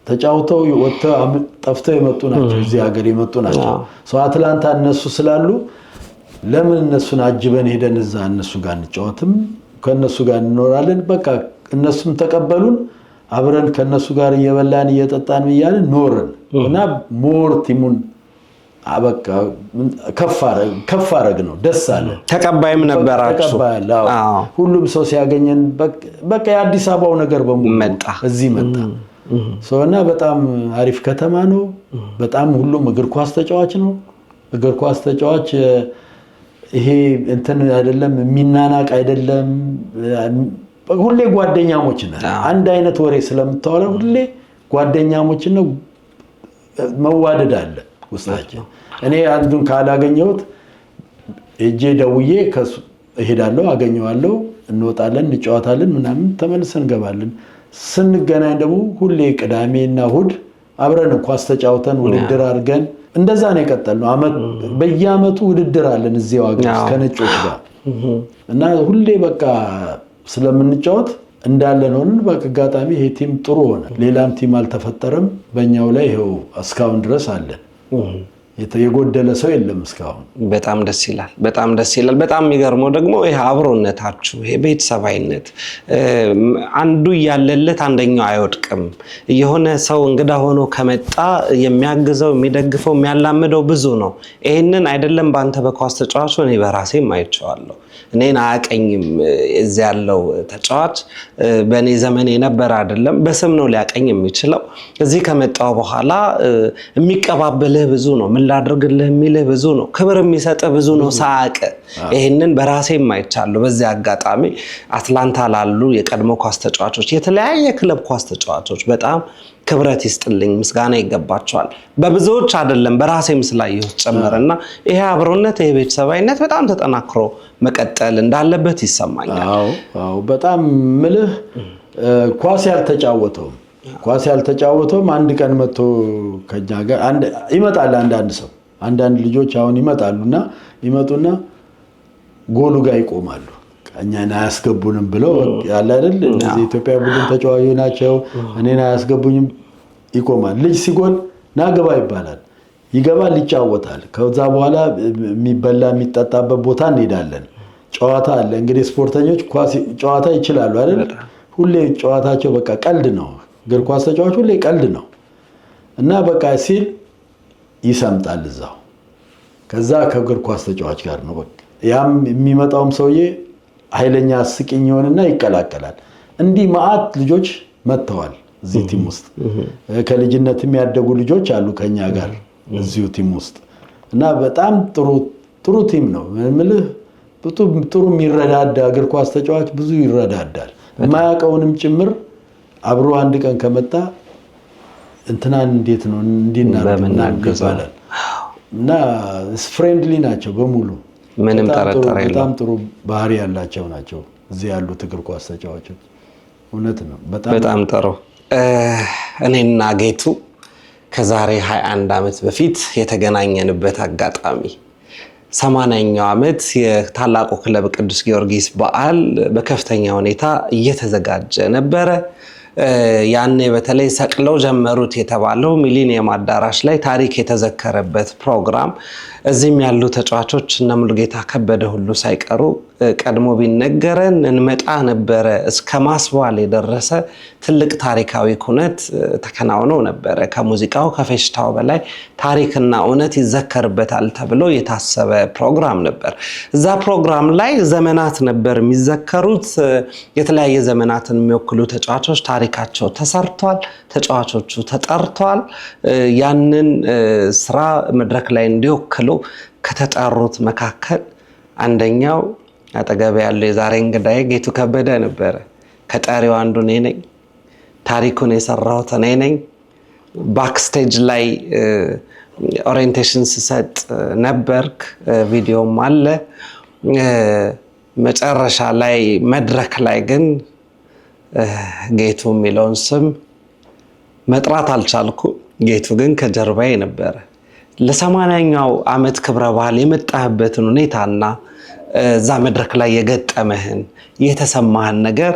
ተጫውተው ወጥተው ጠፍተው የመጡ ናቸው፣ እዚህ ሀገር የመጡ ናቸው። ሰው አትላንታ እነሱ ስላሉ ለምን እነሱን አጅበን ሄደን እዛ እነሱ ጋር እንጫወትም ከነሱ ጋር እንኖራለን። በቃ እነሱም ተቀበሉን። አብረን ከነሱ ጋር እየበላን እየጠጣን እያልን ኖርን እና ሞር ቲሙን አበቃ ከፍ አረግ ነው። ደስ አለ። ተቀባይም ነበራችሁ? ሁሉም ሰው ሲያገኘን በቃ የአዲስ አበባው ነገር በሙሉ እዚህ መጣ። እና በጣም አሪፍ ከተማ ነው። በጣም ሁሉም እግር ኳስ ተጫዋች ነው። እግር ኳስ ተጫዋች ይሄ እንትን አይደለም፣ የሚናናቅ አይደለም። ሁሌ ጓደኛሞች ነን። አንድ አይነት ወሬ ስለምታወራ ሁሌ ጓደኛሞች ነው። መዋደድ አለ ውስጣችን። እኔ አንዱን ካላገኘሁት እጄ ደውዬ እሄዳለሁ፣ አገኘዋለሁ፣ እንወጣለን፣ እንጫወታለን፣ ምናምን ተመልሰን እንገባለን። ስንገናኝ ደግሞ ሁሌ ቅዳሜና እሑድ አብረን ኳስ ተጫውተን ውድድር አድርገን እንደዛ ነው የቀጠልነው። በየአመቱ ውድድር አለን እዚያው ሀገር ከነጮች ጋር እና ሁሌ በቃ ስለምንጫወት እንዳለን ሆነን በአጋጣሚ ይሄ ቲም ጥሩ ሆነ። ሌላም ቲም አልተፈጠረም በእኛው ላይ ይኸው እስካሁን ድረስ አለን። የጎደለ ሰው የለም እስካሁን። በጣም ደስ ይላል። በጣም የሚገርመው ደግሞ ይሄ አብሮነታችሁ፣ ይሄ ቤተሰባዊነት አንዱ እያለለት አንደኛው አይወድቅም። የሆነ ሰው እንግዳ ሆኖ ከመጣ የሚያግዘው፣ የሚደግፈው፣ የሚያላምደው ብዙ ነው። ይሄንን አይደለም በአንተ በኳስ ተጫዋች እኔ በራሴም አይቼዋለሁ። እኔን አያቀኝም እዚህ ያለው ተጫዋች በእኔ ዘመን የነበረ አይደለም። በስም ነው ሊያቀኝ የሚችለው። እዚህ ከመጣው በኋላ የሚቀባበልህ ብዙ ነው። ምን ላድርግልህ የሚልህ ብዙ ነው። ክብር የሚሰጥህ ብዙ ነው ሳያቅ። ይሄንን በራሴም አይቻለሁ። በዚህ አጋጣሚ አትላንታ ላሉ የቀድሞ ኳስ ተጫዋቾች፣ የተለያየ ክለብ ኳስ ተጫዋቾች በጣም ክብረት ይስጥልኝ፣ ምስጋና ይገባቸዋል። በብዙዎች አይደለም በራሴም ስላየሁት ጨመረና ይሄ አብሮነት፣ ይሄ ቤተሰባዊነት በጣም ተጠናክሮ መቀጠል እንዳለበት ይሰማኛል። አዎ በጣም ምልህ ኳስ ያልተጫወተውም አንድ ቀን መጥቶ ከኛ ጋር ይመጣል። አንዳንድ ልጆች አሁን ይመጡና ጎሉ ጋር ይቆማሉ። እኛን አያስገቡንም ብለው ያለ አይደል? እነዚህ ኢትዮጵያ ቡድን ተጫዋቾች ናቸው። እኔን አያስገቡኝም ይቆማል። ልጅ ሲጎል ናገባ ይባላል። ይገባል፣ ይጫወታል። ከዛ በኋላ የሚበላ የሚጠጣበት ቦታ እንሄዳለን። ጨዋታ አለ። እንግዲህ ስፖርተኞች ኳስ ጨዋታ ይችላሉ አይደል? ሁሌ ጨዋታቸው በቃ ቀልድ ነው። እግር ኳስ ተጫዋች ሁሌ ቀልድ ነው እና በቃ ሲል ይሰምጣል እዛው። ከዛ ከእግር ኳስ ተጫዋች ጋር ነው በቃ ያም የሚመጣውም ሰውዬ ኃይለኛ አስቂኝ ይሆንና ይቀላቀላል። እንዲህ መዓት ልጆች መጥተዋል እዚህ ቲም ውስጥ። ከልጅነት የሚያደጉ ልጆች አሉ ከኛ ጋር እዚሁ ቲም ውስጥ እና በጣም ጥሩ ቲም ነው የምልህ። ጥሩ የሚረዳዳ እግር ኳስ ተጫዋች ብዙ ይረዳዳል። የማያውቀውንም ጭምር አብሮ አንድ ቀን ከመጣ እንትናን እንዴት ነው እንዲናገር ይባላል እና ፍሬንድሊ ናቸው በሙሉ። ምንም ተረጠረ የለም። በጣም ጥሩ ባህሪ ያላቸው ናቸው እዚህ ያሉት እግር ኳስ ተጫዋቾች። እውነት ነው። በጣም ጥሩ። እኔና ጌቱ ከዛሬ 21 ዓመት በፊት የተገናኘንበት አጋጣሚ 80ኛው ዓመት የታላቁ ክለብ ቅዱስ ጊዮርጊስ በዓል በከፍተኛ ሁኔታ እየተዘጋጀ ነበረ። ያኔ በተለይ ሰቅለው ጀመሩት የተባለው ሚሊኒየም አዳራሽ ላይ ታሪክ የተዘከረበት ፕሮግራም እዚህም ያሉ ተጫዋቾች እነ ሙሉጌታ ከበደ ሁሉ ሳይቀሩ ቀድሞ ቢነገረን እንመጣ ነበረ እስከ ማስባል የደረሰ ትልቅ ታሪካዊ ኩነት ተከናውኖ ነበረ። ከሙዚቃው ከፌሽታው በላይ ታሪክና እውነት ይዘከርበታል ተብሎ የታሰበ ፕሮግራም ነበር። እዛ ፕሮግራም ላይ ዘመናት ነበር የሚዘከሩት። የተለያየ ዘመናትን የሚወክሉ ተጫዋቾች ታሪካቸው ተሰርቷል። ተጫዋቾቹ ተጠርቷል። ያንን ስራ መድረክ ላይ እንዲወክሉ ከተጠሩት መካከል አንደኛው አጠገብ ያለው የዛሬ እንግዳዬ ጌቱ ከበደ ነበረ። ከጠሪው አንዱ እኔ ነኝ። ታሪኩን የሰራሁት እኔ ነኝ። ባክስቴጅ ላይ ኦሪየንቴሽን ስሰጥ ነበርክ። ቪዲዮም አለ። መጨረሻ ላይ መድረክ ላይ ግን ጌቱ የሚለውን ስም መጥራት አልቻልኩ። ጌቱ ግን ከጀርባዬ ነበረ። ለ80ኛው ዓመት ክብረ በዓል የመጣህበትን ሁኔታና እዛ መድረክ ላይ የገጠመህን የተሰማህን ነገር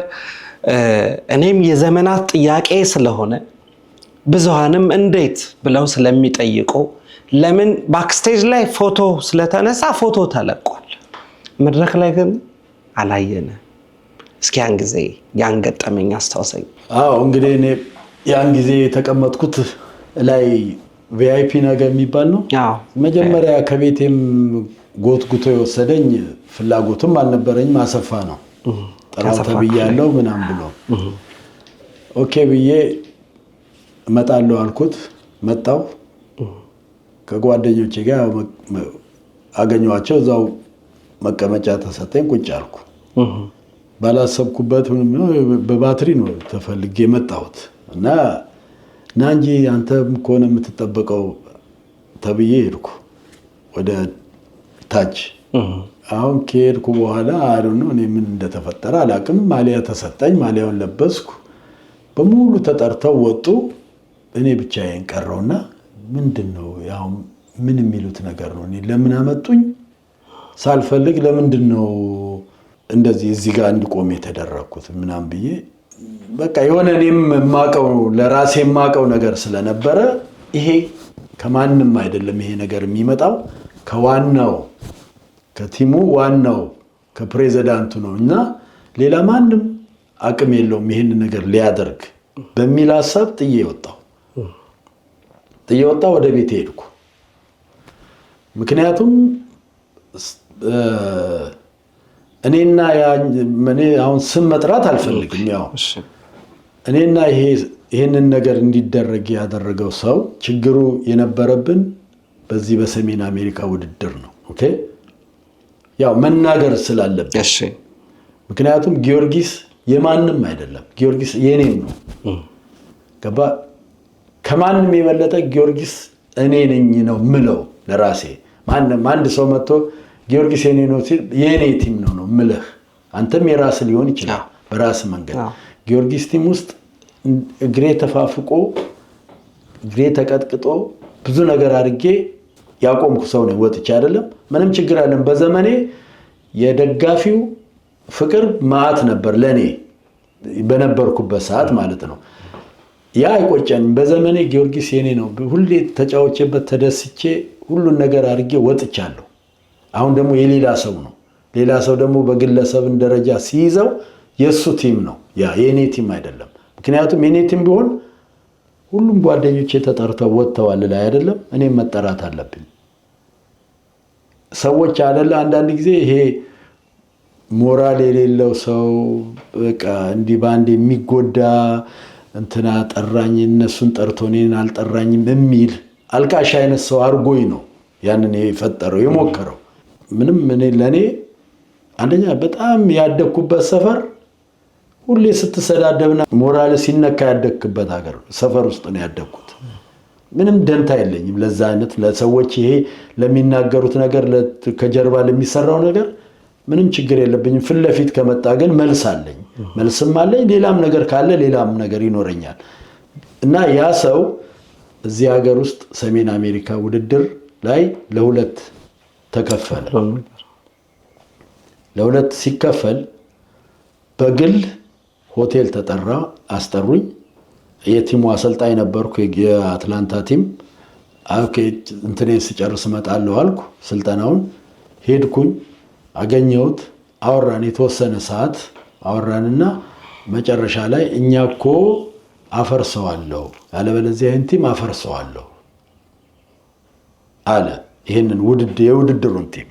እኔም የዘመናት ጥያቄ ስለሆነ ብዙሃንም እንዴት ብለው ስለሚጠይቁ ለምን ባክስቴጅ ላይ ፎቶ ስለተነሳ ፎቶ ተለቋል፣ መድረክ ላይ ግን አላየነ። እስኪ ያን ጊዜ ያን ገጠመኝ አስታውሰኝ። አዎ እንግዲህ እኔ ያን ጊዜ የተቀመጥኩት ላይ ቪአይፒ ነገር የሚባል ነው። መጀመሪያ ከቤቴም ጎትጉቶ የወሰደኝ ፍላጎትም አልነበረኝም። አሰፋ ነው ጠራው ተብያለሁ ምናምን ብሎ ኦኬ ብዬ እመጣለሁ አልኩት። መጣሁ። ከጓደኞቼ ጋር አገኘኋቸው። እዛው መቀመጫ ተሰጠኝ። ቁጭ አልኩ። ባላሰብኩበት በባትሪ ነው ተፈልጌ መጣሁት እና እንጂ አንተም ከሆነ የምትጠበቀው ተብዬ ሄድኩ ወደ ታች። አሁን ከሄድኩ በኋላ አይደለም እኔ ምን እንደተፈጠረ አላውቅም። ማሊያ ተሰጠኝ። ማሊያውን ለበስኩ። በሙሉ ተጠርተው ወጡ። እኔ ብቻዬን ቀረውና ምንድነው ያው ምን የሚሉት ነገር ነው? እኔ ለምን አመጡኝ ሳልፈልግ ለምንድነው እንደዚህ እዚህ ጋር እንድቆም የተደረኩት ምናምን ብዬ በቃ የሆነ እኔም ማቀው ለራሴ ማቀው ነገር ስለነበረ ይሄ ከማንም አይደለም ይሄ ነገር የሚመጣው ከዋናው ከቲሙ ዋናው ከፕሬዝዳንቱ ነው እና ሌላ ማንም አቅም የለውም ይሄን ነገር ሊያደርግ በሚል ሐሳብ ጥዬ ወጣሁ። ወደ ቤት ሄድኩ። ምክንያቱም እኔና እኔ አሁን ስም መጥራት አልፈልግም። ያው እኔና ይሄንን ነገር እንዲደረግ ያደረገው ሰው ችግሩ የነበረብን በዚህ በሰሜን አሜሪካ ውድድር ነው። ኦኬ ያው መናገር ስላለብን እሺ። ምክንያቱም ጊዮርጊስ የማንም አይደለም፣ ጊዮርጊስ የኔም ነው። ገባ? ከማንም የበለጠ ጊዮርጊስ እኔ ነኝ ነው ምለው ለራሴ። ማንም አንድ ሰው መጥቶ ጊዮርጊስ የኔ ነው ሲል የኔ ቲም ነው ምልህ። አንተም የራስ ሊሆን ይችላል በራስ መንገድ። ጊዮርጊስ ቲም ውስጥ እግሬ ተፋፍቆ እግሬ ተቀጥቅጦ ብዙ ነገር አድርጌ ያቆምኩ ሰው ነኝ። ወጥቼ አይደለም ምንም ችግር አለን። በዘመኔ የደጋፊው ፍቅር ማአት ነበር ለኔ በነበርኩበት ሰዓት ማለት ነው። ያ አይቆጨኝም። በዘመኔ ጊዮርጊስ የኔ ነው ሁሌ ተጫውቼበት ተደስቼ ሁሉን ነገር አድርጌ ወጥቻለሁ። አሁን ደግሞ የሌላ ሰው ነው ሌላ ሰው ደግሞ በግለሰብን ደረጃ ሲይዘው የሱ ቲም ነው ያ የኔ ቲም አይደለም። ምክንያቱም የኔ ቲም ቢሆን ሁሉም ጓደኞቼ ተጠርተው ወጥተዋል ላይ አይደለም እኔም መጠራት አለብኝ። ሰዎች አይደለ አንዳንድ ጊዜ ይሄ ሞራል የሌለው ሰው በቃ እንዲህ ባንድ የሚጎዳ እንትና ጠራኝ እነሱን ጠርቶ እኔን አልጠራኝም የሚል አልቃሽ አይነት ሰው አርጎኝ ነው ያንን የፈጠረው የሞከረው። ምንም ለኔ አንደኛ በጣም ያደኩበት ሰፈር ሁሌ ስትሰዳደብና ሞራል ሲነካ ያደክበት ሀገር ሰፈር ውስጥ ነው ያደኩት። ምንም ደንታ የለኝም ለዛ አይነት ለሰዎች ይሄ ለሚናገሩት ነገር ከጀርባ ለሚሰራው ነገር ምንም ችግር የለብኝም። ፍለፊት ከመጣ ግን መልስ አለኝ መልስም አለኝ ሌላም ነገር ካለ ሌላም ነገር ይኖረኛል። እና ያ ሰው እዚህ ሀገር ውስጥ ሰሜን አሜሪካ ውድድር ላይ ለሁለት ተከፈለ። ለሁለት ሲከፈል በግል ሆቴል ተጠራ አስጠሩኝ። የቲሙ አሰልጣኝ ነበርኩ የአትላንታ ቲም። እንትኔ ሲጨርስ እመጣለሁ አልኩ። ስልጠናውን ሄድኩኝ አገኘሁት። አወራን የተወሰነ ሰዓት አወራንና መጨረሻ ላይ እኛ እኮ አፈርሰዋለሁ ያለበለዚያ ይህን ቲም አፈርሰዋለሁ አለ። ይህንን የውድድሩን ቲም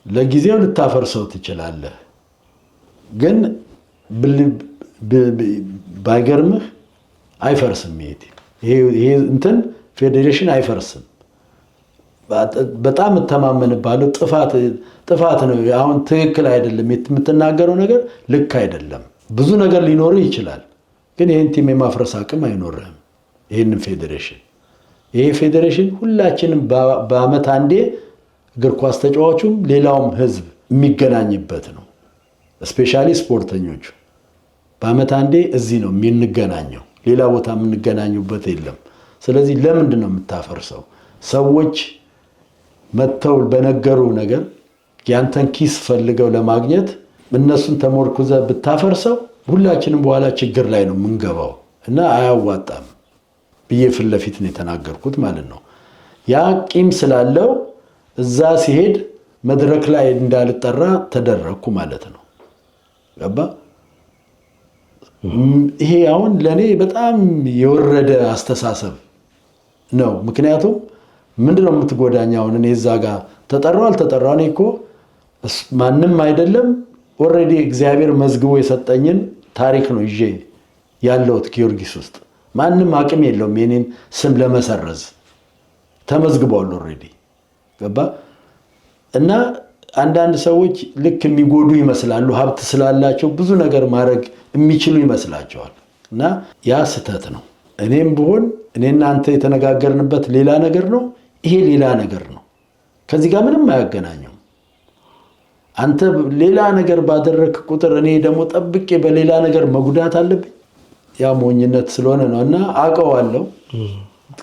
ለጊዜው ልታፈርሰው ትችላለህ፣ ግን ባይገርምህ አይፈርስም። ይሄ እንትን ፌዴሬሽን አይፈርስም። በጣም እተማመንብሃለሁ። ጥፋት ነው አሁን ትክክል አይደለም የምትናገረው ነገር ልክ አይደለም። ብዙ ነገር ሊኖርህ ይችላል፣ ግን ይህን ቲም የማፍረስ አቅም አይኖርህም። ይህንን ይሄ ፌዴሬሽን ሁላችንም በአመት አንዴ እግር ኳስ ተጫዋቹም ሌላውም ህዝብ የሚገናኝበት ነው። ስፔሻሊ ስፖርተኞቹ በአመት አንዴ እዚህ ነው የምንገናኘው፣ ሌላ ቦታ የምንገናኙበት የለም። ስለዚህ ለምንድን ነው የምታፈርሰው? ሰዎች መተው በነገሩ ነገር ያንተን ኪስ ፈልገው ለማግኘት እነሱን ተሞርኩዘ ብታፈርሰው ሁላችንም በኋላ ችግር ላይ ነው የምንገባው እና አያዋጣም ብዬ ፊት ለፊት ነው የተናገርኩት ማለት ነው። ያ ቂም ስላለው እዛ ሲሄድ መድረክ ላይ እንዳልጠራ ተደረኩ ማለት ነው። ገባ? ይሄ አሁን ለኔ በጣም የወረደ አስተሳሰብ ነው። ምክንያቱም ምንድነው የምትጎዳኝ? አሁን እኔ እዛ ጋር ተጠራው አልተጠራው እኔ እኮ ማንም አይደለም። ኦሬዲ እግዚአብሔር መዝግቦ የሰጠኝን ታሪክ ነው ይዤ ያለሁት ጊዮርጊስ ውስጥ። ማንም አቅም የለውም የኔን ስም ለመሰረዝ፣ ተመዝግቧል ኦሬዲ። ገባ? እና አንዳንድ ሰዎች ልክ የሚጎዱ ይመስላሉ፣ ሀብት ስላላቸው ብዙ ነገር ማድረግ የሚችሉ ይመስላቸዋል። እና ያ ስህተት ነው። እኔም ብሆን እኔና አንተ የተነጋገርንበት ሌላ ነገር ነው፣ ይሄ ሌላ ነገር ነው። ከዚህ ጋር ምንም አያገናኘው። አንተ ሌላ ነገር ባደረክ ቁጥር እኔ ደግሞ ጠብቄ በሌላ ነገር መጉዳት አለብኝ? ያ ሞኝነት ስለሆነ ነው። እና አውቀዋለሁ፣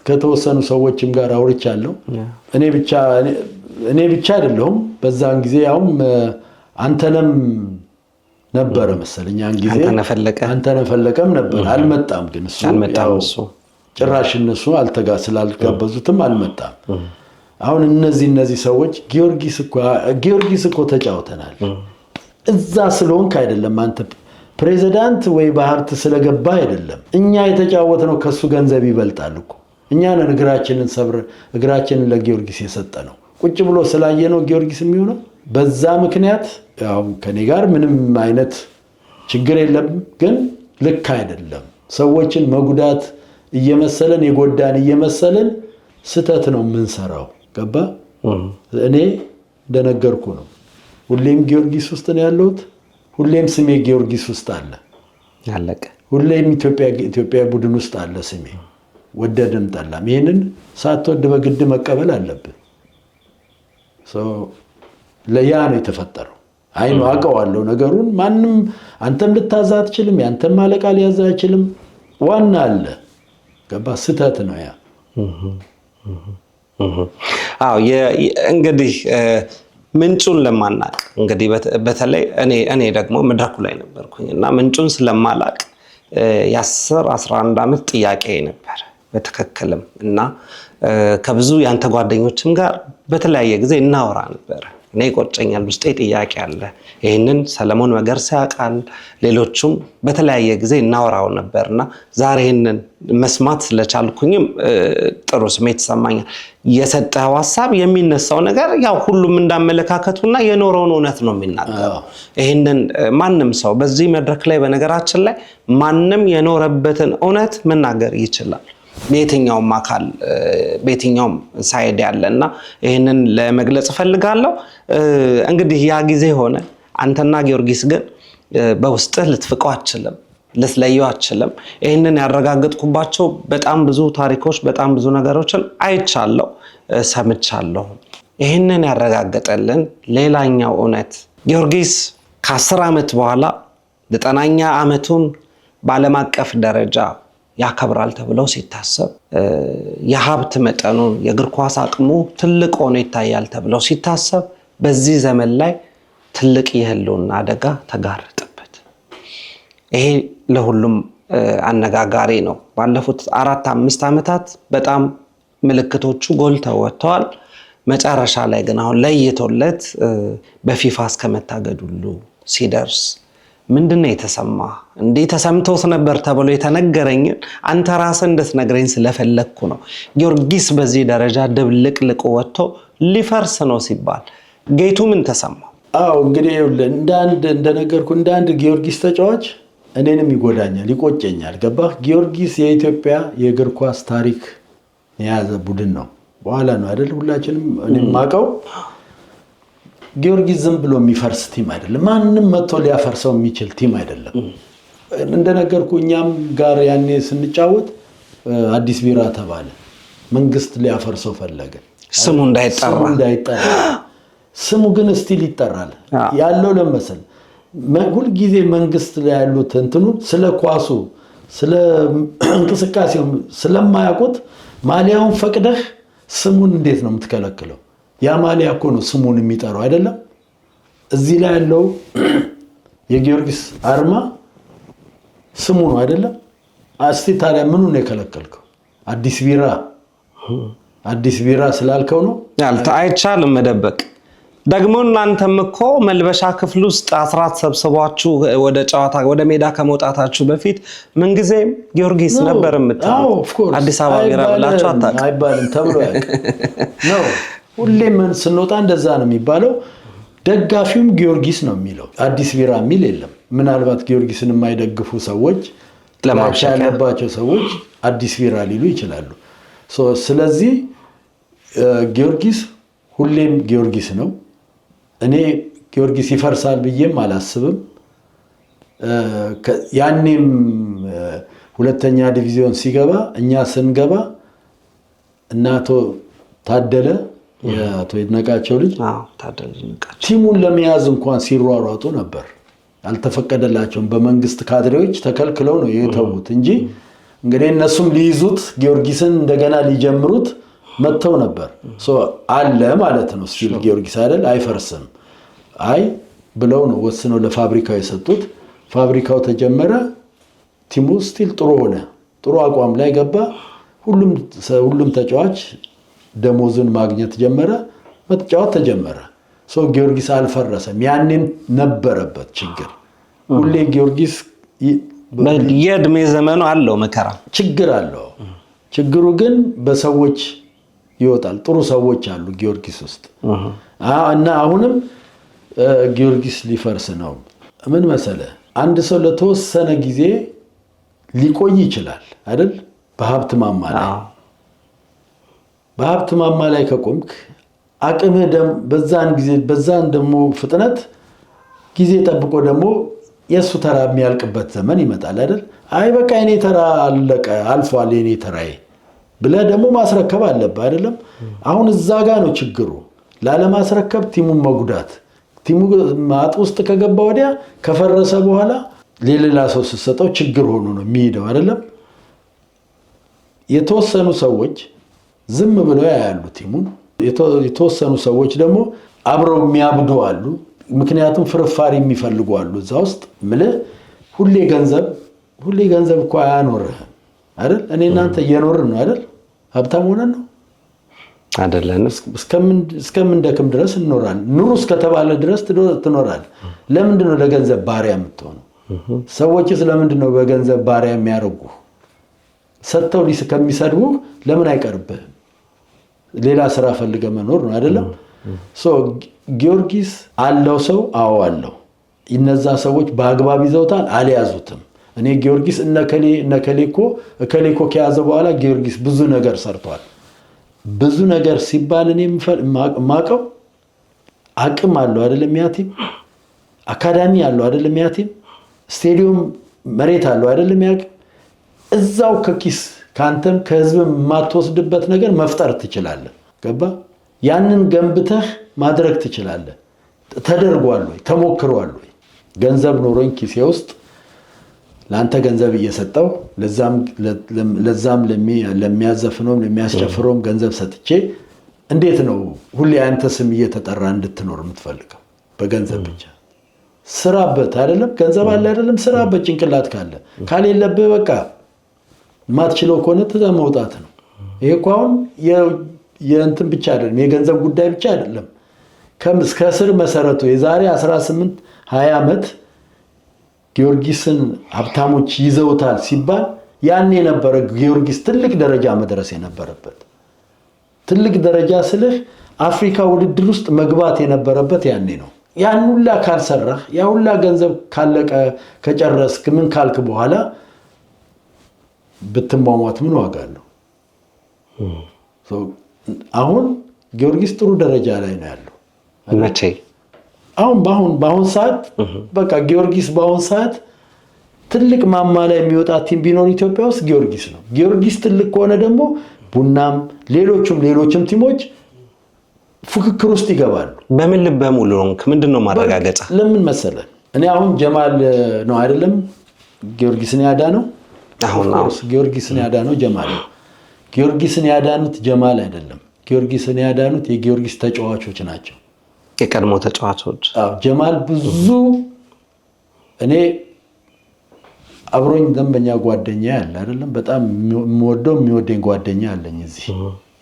ከተወሰኑ ሰዎችም ጋር አውርቻለሁ። እኔ ብቻ አይደለሁም። በዛን ጊዜ ያውም አንተነም ነበረ መሰለኝ ያን ጊዜ አንተነህ ፈለቀም ነበር። አልመጣም፣ ግን እሱ ጭራሽ እነሱ ስላልጋበዙትም አልመጣም። አሁን እነዚህ ሰዎች ጊዮርጊስ እኮ ተጫውተናል። እዛ ስለሆንክ አይደለም፣ አንተ ፕሬዚዳንት ወይ በሀብት ስለገባ አይደለም። እኛ የተጫወትነው ከሱ ገንዘብ ይበልጣል እኮ። እኛ ነን እግራችንን ለጊዮርጊስ የሰጠ ነው። ቁጭ ብሎ ስላየነው ጊዮርጊስ የሚሆነው በዛ ምክንያት ያው ከኔ ጋር ምንም አይነት ችግር የለም፣ ግን ልክ አይደለም። ሰዎችን መጉዳት እየመሰለን የጎዳን እየመሰለን ስተት ነው የምንሰራው። ገባ? እኔ እንደነገርኩ ነው። ሁሌም ጊዮርጊስ ውስጥ ነው ያለሁት። ሁሌም ስሜ ጊዮርጊስ ውስጥ አለ። ያለቀ ሁሌም ኢትዮጵያ ቡድን ውስጥ አለ ስሜ፣ ወደድም ጠላም። ይሄንን ሳትወድ በግድ መቀበል አለብን። ለያ ነው የተፈጠረው። አይኑ አውቀዋለሁ ነገሩን። ማንም አንተም ልታዛ አትችልም፣ ያንተም አለቃ ሊያዛ አይችልም። ዋና አለ። ገባ? ስተት ነው ያ። አዎ እንግዲህ ምንጩን ለማናቅ እንግዲህ በተለይ እኔ ደግሞ መድረኩ ላይ ነበርኩኝና ምንጩን ስለማላቅ የ10-11 ዓመት ጥያቄ ነበር በትክክልም። እና ከብዙ ያንተ ጓደኞችም ጋር በተለያየ ጊዜ እናወራ ነበር እኔ ይቆጨኛል፣ ውስጤ ጥያቄ አለ። ይህንን ሰለሞን መገርሳ ያውቃል፣ ሌሎቹም በተለያየ ጊዜ እናወራው ነበርና ዛሬ ይህንን መስማት ስለቻልኩኝም ጥሩ ስሜት ይሰማኛል። የሰጠው ሐሳብ የሚነሳው ነገር ያው ሁሉም እንዳመለካከቱና የኖረውን እውነት ነው የሚናገረው። ይህንን ማንም ሰው በዚህ መድረክ ላይ በነገራችን ላይ ማንም የኖረበትን እውነት መናገር ይችላል፣ በየትኛውም አካል በየትኛውም ሳይድ ያለና ይህንን ለመግለጽ እፈልጋለሁ። እንግዲህ ያ ጊዜ ሆነ። አንተና ጊዮርጊስ ግን በውስጥህ ልትፍቀው አትችልም፣ ልትለየው አትችልም። ይህንን ያረጋገጥኩባቸው በጣም ብዙ ታሪኮች፣ በጣም ብዙ ነገሮችን አይቻለሁ፣ ሰምቻለሁ። ይህንን ያረጋገጠልን ሌላኛው እውነት ጊዮርጊስ ከ10 ዓመት በኋላ 90ኛ ዓመቱን በዓለም አቀፍ ደረጃ ያከብራል ተብለው ሲታሰብ፣ የሀብት መጠኑ የእግር ኳስ አቅሙ ትልቅ ሆኖ ይታያል ተብለው ሲታሰብ፣ በዚህ ዘመን ላይ ትልቅ የህልውና አደጋ ተጋረጠበት። ይሄ ለሁሉም አነጋጋሪ ነው። ባለፉት 4-5 ዓመታት በጣም ምልክቶቹ ጎልተው ወጥተዋል። መጨረሻ ላይ ግን አሁን ለይቶለት በፊፋ እስከመታገድ ሁሉ ሲደርስ ምንድነው የተሰማ? እንዲህ ተሰምቶት ነበር ተብሎ የተነገረኝን አንተ ራስህ እንድትነግረኝ ስለፈለግኩ ነው። ጊዮርጊስ በዚህ ደረጃ ድብልቅልቅ ወጥቶ ሊፈርስ ነው ሲባል ጌቱ ምን ተሰማው? አዎ እንግዲህ እንደነገርኩ እንደ አንድ ጊዮርጊስ ተጫዋች እኔንም ይጎዳኛል፣ ይቆጨኛል። ገባህ? ጊዮርጊስ የኢትዮጵያ የእግር ኳስ ታሪክ የያዘ ቡድን ነው። በኋላ ነው አይደል ሁላችንም እኔም ማቀው። ጊዮርጊስ ዝም ብሎ የሚፈርስ ቲም አይደለም። ማንም መጥቶ ሊያፈርሰው የሚችል ቲም አይደለም። እንደነገርኩ እኛም ጋር ያኔ ስንጫወት አዲስ ቢራ ተባለ። መንግስት ሊያፈርሰው ፈለገ፣ ስሙ እንዳይጠራ። ስሙ ግን ስቲል ይጠራል። ያለው ለመሰል ሁል ጊዜ መንግስት ላይ ያሉት እንትኑ ስለ ኳሱ ስለ እንቅስቃሴው ስለማያውቁት ማሊያውን ፈቅደህ ስሙን እንዴት ነው የምትከለክለው? ያ ማሊያ እኮ ነው ስሙን የሚጠራው አይደለም። እዚህ ላይ ያለው የጊዮርጊስ አርማ ስሙ ነው አይደለም። እስቲ ታዲያ ምኑን ነው የከለከልከው? አዲስ ቢራ ስላልከው ነው። አይቻልም መደበቅ። ደግሞ እናንተም እኮ መልበሻ ክፍል ውስጥ አስራት ሰብስባችሁ ወደ ጨዋታ ወደ ሜዳ ከመውጣታችሁ በፊት ምንጊዜም ጊዮርጊስ ነበር የምትሉት። አዲስ አበባ ቢራ ብላችሁ አታውቁም አይባልም ተብሎ ነው። ሁሌም ስንወጣ እንደዛ ነው የሚባለው። ደጋፊውም ጊዮርጊስ ነው የሚለው፣ አዲስ ቢራ የሚል የለም። ምናልባት ጊዮርጊስን የማይደግፉ ሰዎች ለማሻሻል ያለባቸው ሰዎች አዲስ ቢራ ሊሉ ይችላሉ። ስለዚህ ጊዮርጊስ ሁሌም ጊዮርጊስ ነው። እኔ ጊዮርጊስ ይፈርሳል ብዬም አላስብም። ያኔም ሁለተኛ ዲቪዚዮን ሲገባ እኛ ስንገባ እና አቶ ታደለ የአቶ ይድነቃቸው ልጅ ቲሙን ለመያዝ እንኳን ሲሯሯጡ ነበር። አልተፈቀደላቸውም። በመንግስት ካድሬዎች ተከልክለው ነው የተዉት እንጂ እንግዲህ እነሱም ሊይዙት ጊዮርጊስን እንደገና ሊጀምሩት መጥተው ነበር። አለ ማለት ነው። ስቲል ጊዮርጊስ አይደል አይፈርስም ብለው ነው ወስነው ለፋብሪካው የሰጡት። ፋብሪካው ተጀመረ። ቲሙ ስቲል ጥሩ ሆነ፣ ጥሩ አቋም ላይ ገባ። ሁሉም ተጫዋች ደሞዝን ማግኘት ጀመረ፣ መጫወት ተጀመረ። ጊዮርጊስ አልፈረሰም። ያኔም ነበረበት ችግር። ሁሌ ጊዮርጊስ የእድሜ ዘመኑ አለው መከራ፣ ችግር አለው። ችግሩ ግን በሰዎች ይወጣል። ጥሩ ሰዎች አሉ ጊዮርጊስ ውስጥ እና አሁንም ጊዮርጊስ ሊፈርስ ነው። ምን መሰለህ፣ አንድ ሰው ለተወሰነ ጊዜ ሊቆይ ይችላል አይደል? በሀብት ማማ ላይ ከቆምክ አቅምህ በዛን ደግሞ ፍጥነት ጊዜ ጠብቆ ደግሞ የሱ ተራ የሚያልቅበት ዘመን ይመጣል አይደል? በቃ የኔ ተራ አለቀ አልፏል የኔ ተራዬ ብለህ ደግሞ ማስረከብ አለብህ አይደለም? አሁን እዛ ጋር ነው ችግሩ። ላለማስረከብ ቲሙን መጉዳት። ቲሙ ማጥ ውስጥ ከገባ ወዲያ ከፈረሰ በኋላ ሌላ ሰው ስትሰጠው ችግር ሆኖ ነው የሚሄደው አይደለም? የተወሰኑ ሰዎች ዝም ብለው ያያሉ ቲሙን። የተወሰኑ ሰዎች ደግሞ አብረው የሚያብዱ አሉ። ምክንያቱም ፍርፋሪ የሚፈልጉ አሉ እዛ ውስጥ። ሁሌ ገንዘብ እኮ አያኖርህም አይደል? እኔ እናንተ እየኖርን ነው አይደል? ሀብታም ሆነን ነው አይደለም እስከምን ደክም ድረስ እንኖራለን ኑሩ እስከተባለ ድረስ ትኖራለህ ለምንድን ነው ለገንዘብ ባሪያ የምትሆነው ሰዎችስ ለምንድን ነው በገንዘብ ባሪያ የሚያደርጉ ሰጥተው ከሚሰድቡ ለምን አይቀርብህም ሌላ ስራ ፈልገ መኖር ነው አይደለም ጊዮርጊስ አለው ሰው አዎ አለው እነዛ ሰዎች በአግባብ ይዘውታል አልያዙትም እኔ ጊዮርጊስ እከሌኮ ከያዘ በኋላ ጊዮርጊስ ብዙ ነገር ሰርቷል ብዙ ነገር ሲባል እኔ ማቀው አቅም አለው አይደለም ያቲም አካዳሚ አለው አይደለም ያቲም ስቴዲየም መሬት አለው አይደለም ያቅ እዛው ከኪስ ካንተም ከህዝብ ማትወስድበት ነገር መፍጠር ትችላለህ ገባ ያንን ገንብተህ ማድረግ ትችላለህ ተደርጓል ወይ ተሞክሯል ወይ ገንዘብ ኖሮኝ ኪሴ ውስጥ ላንተ ገንዘብ እየሰጠው ለዛም ለሚያዘፍነው ለሚያስጨፍረው ገንዘብ ሰጥቼ እንዴት ነው ሁሌ አንተ ስም እየተጠራ እንድትኖር የምትፈልገው በገንዘብ ብቻ ስራበት አይደለም ገንዘብ አለ አይደለም ስራበት ጭንቅላት ካለለብህ በቃ ማትችለው ከሆነ ተመውጣት ነው ይሄ እንኳን የእንትን ብቻ አይደለም የገንዘብ ጉዳይ ብቻ አይደለም ከስር መሰረቱ የዛሬ 18 20 አመት ጊዮርጊስን ሀብታሞች ይዘውታል ሲባል ያኔ የነበረ ጊዮርጊስ ትልቅ ደረጃ መድረስ የነበረበት ትልቅ ደረጃ ስልህ አፍሪካ ውድድር ውስጥ መግባት የነበረበት ያኔ ነው ያን ሁላ ካልሰራህ ያ ሁላ ገንዘብ ካለቀ ከጨረስክ ምን ካልክ በኋላ ብትሟሟት ምን ዋጋ አለው አሁን ጊዮርጊስ ጥሩ ደረጃ ላይ ነው ያለው መቼ በአሁን ሰዓት በቃ ጊዮርጊስ በአሁን ሰዓት ትልቅ ማማ ላይ የሚወጣ ቲም ቢኖር ኢትዮጵያ ውስጥ ጊዮርጊስ ነው ጊዮርጊስ ትልቅ ከሆነ ደግሞ ቡናም ሌሎችም ቲሞች ፉክክር ውስጥ ይገባሉ በምን ልበ ሙሉ ሆንክ ምንድነው ማረጋገጫ ለምን መሰለህ እኔ አሁን ጀማል ነው አይደለም ጊዮርጊስን ያዳነው አሁን ጊዮርጊስን ያዳነው ጀማል ነው ጊዮርጊስን ያዳኑት ጀማል አይደለም ጊዮርጊስን ያዳኑት የጊዮርጊስ ተጫዋቾች ናቸው የቀድሞ ተጫዋቾች ጀማል ብዙ እኔ አብሮኝ ደንበኛ ጓደኛ ያለ አይደለም በጣም የሚወደኝ ጓደኛ አለኝ እዚህ